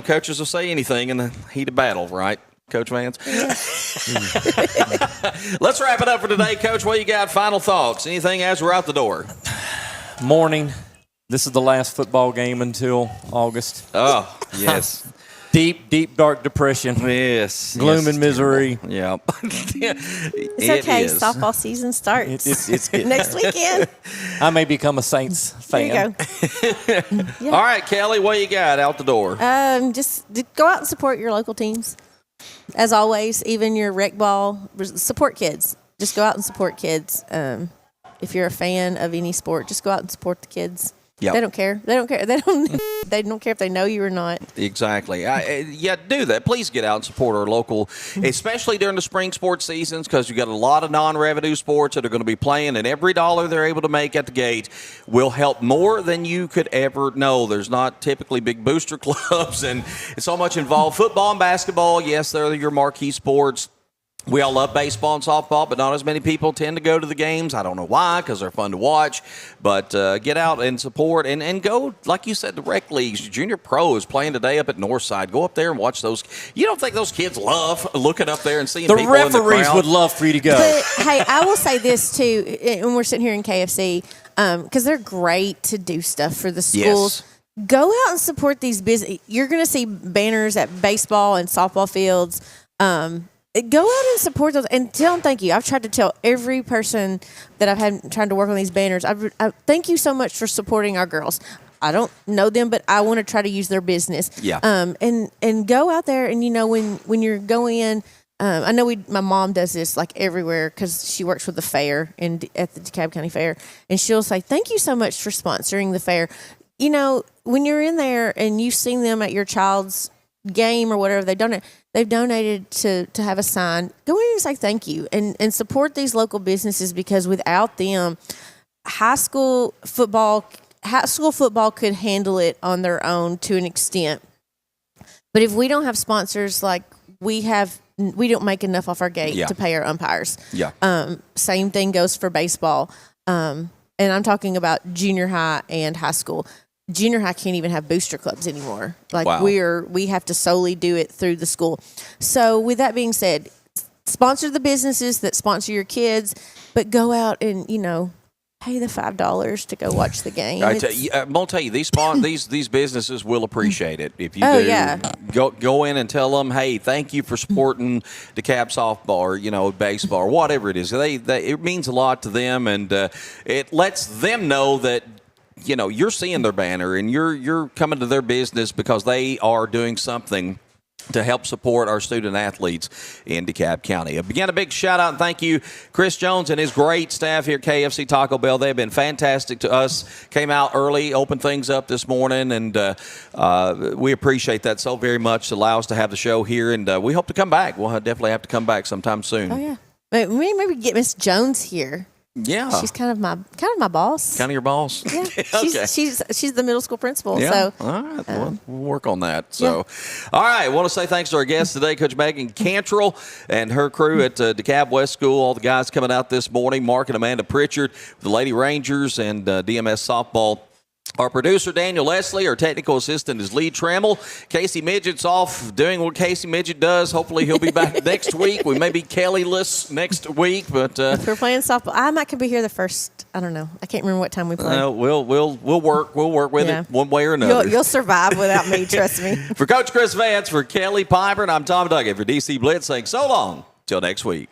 coaches will say anything in the heat of battle, right, Coach Vance? Let's wrap it up for today, Coach. What you got? Final thoughts? Anything as we're out the door? Morning. This is the last football game until August. Oh, yes. Deep, dark depression. Yes. Gloom and misery. Yeah. It's okay. Softball season starts it's good. next weekend. I may become a Saints fan. There you go. All right, Kelly, what you got out the door? Just go out and support your local teams. As always, even your rec ball, support kids. Just go out and support kids. If you're a fan of any sport, just go out and support the kids. Yep. They don't care. They don't care. They don't care if they know you or not. Exactly. Do that. Please get out and support our local, especially during the spring sports seasons, because you got a lot of non-revenue sports that are going to be playing, and every dollar they're able to make at the gate will help more than you could ever know. There's not typically big booster clubs, and it's so much involved. Football and basketball, yes, they're your marquee sports. We all love baseball and softball, but not as many people tend to go to the games. I don't know why, because they're fun to watch. But get out and support and go, like you said, the rec leagues. Junior Pro is playing today up at Northside. Go up there and watch those. You don't think those kids love looking up there and seeing people in the crowd? The referees would love for you to go. But, hey, I will say this, too, when we're sitting here in KFC, because they're great to do stuff for the schools. Yes. Go out and support these business. You're going to see banners at baseball and softball fields. Go out and support those and tell them thank you. I've tried to tell every person that I've had trying to work on these banners, I thank you so much for supporting our girls. I don't know them, but I want to try to use their business. Yeah. And go out there and, when you're going in, I know my mom does this like everywhere because she works with the fair at the DeKalb County Fair. And she'll say, thank you so much for sponsoring the fair. When you're in there and you've seen them at your child's game or whatever they've donated to have a sign, go in and say thank you and support these local businesses, because without them, high school football could handle it on their own to an extent. But if we don't have sponsors like we don't make enough off our gate to pay our umpires. Yeah. Same thing goes for baseball. And I'm talking about junior high and high school. Junior high can't even have booster clubs anymore. We have to solely do it through the school. So with that being said, sponsor the businesses that sponsor your kids, but go out and, pay the $5 to go watch the game. I'm gonna tell you, these businesses will appreciate it if you yeah. go in and tell them, hey, thank you for supporting DeKalb softball, or baseball, or whatever it is. It means a lot to them, and it lets them know that you're seeing their banner and you're coming to their business because they are doing something to help support our student athletes in DeKalb County. Again, a big shout out and thank you, Chris Jones and his great staff here at KFC Taco Bell. They've been fantastic to us. Came out early, opened things up this morning, and we appreciate that so very much. To allow us to have the show here, and we hope to come back. We'll definitely have to come back sometime soon. Oh yeah, maybe get Miss Jones here. Yeah, she's kind of my boss. Kind of your boss. Yeah, okay. she's the middle school principal. Yeah. So all right, we'll work on that. So, all right, I want to say thanks to our guests today, Coach Megan Cantrell and her crew at DeKalb West School. All the guys coming out this morning, Mark and Amanda Prichard, the Lady Rangers, and DMS softball. Our producer, Daniel Leslie. Our technical assistant is Lee Trammell. Casey Midget's off doing what Casey Midget does. Hopefully he'll be back next week. We may be Kelly-less next week, but if we're playing softball, I might be here the first. I don't know. I can't remember what time we play. We'll work with it one way or another. You'll survive without me. Trust me. For Coach Chris Vance, for Kelly Piper, and I'm Tom Duggett for DC Blitz saying so long till next week.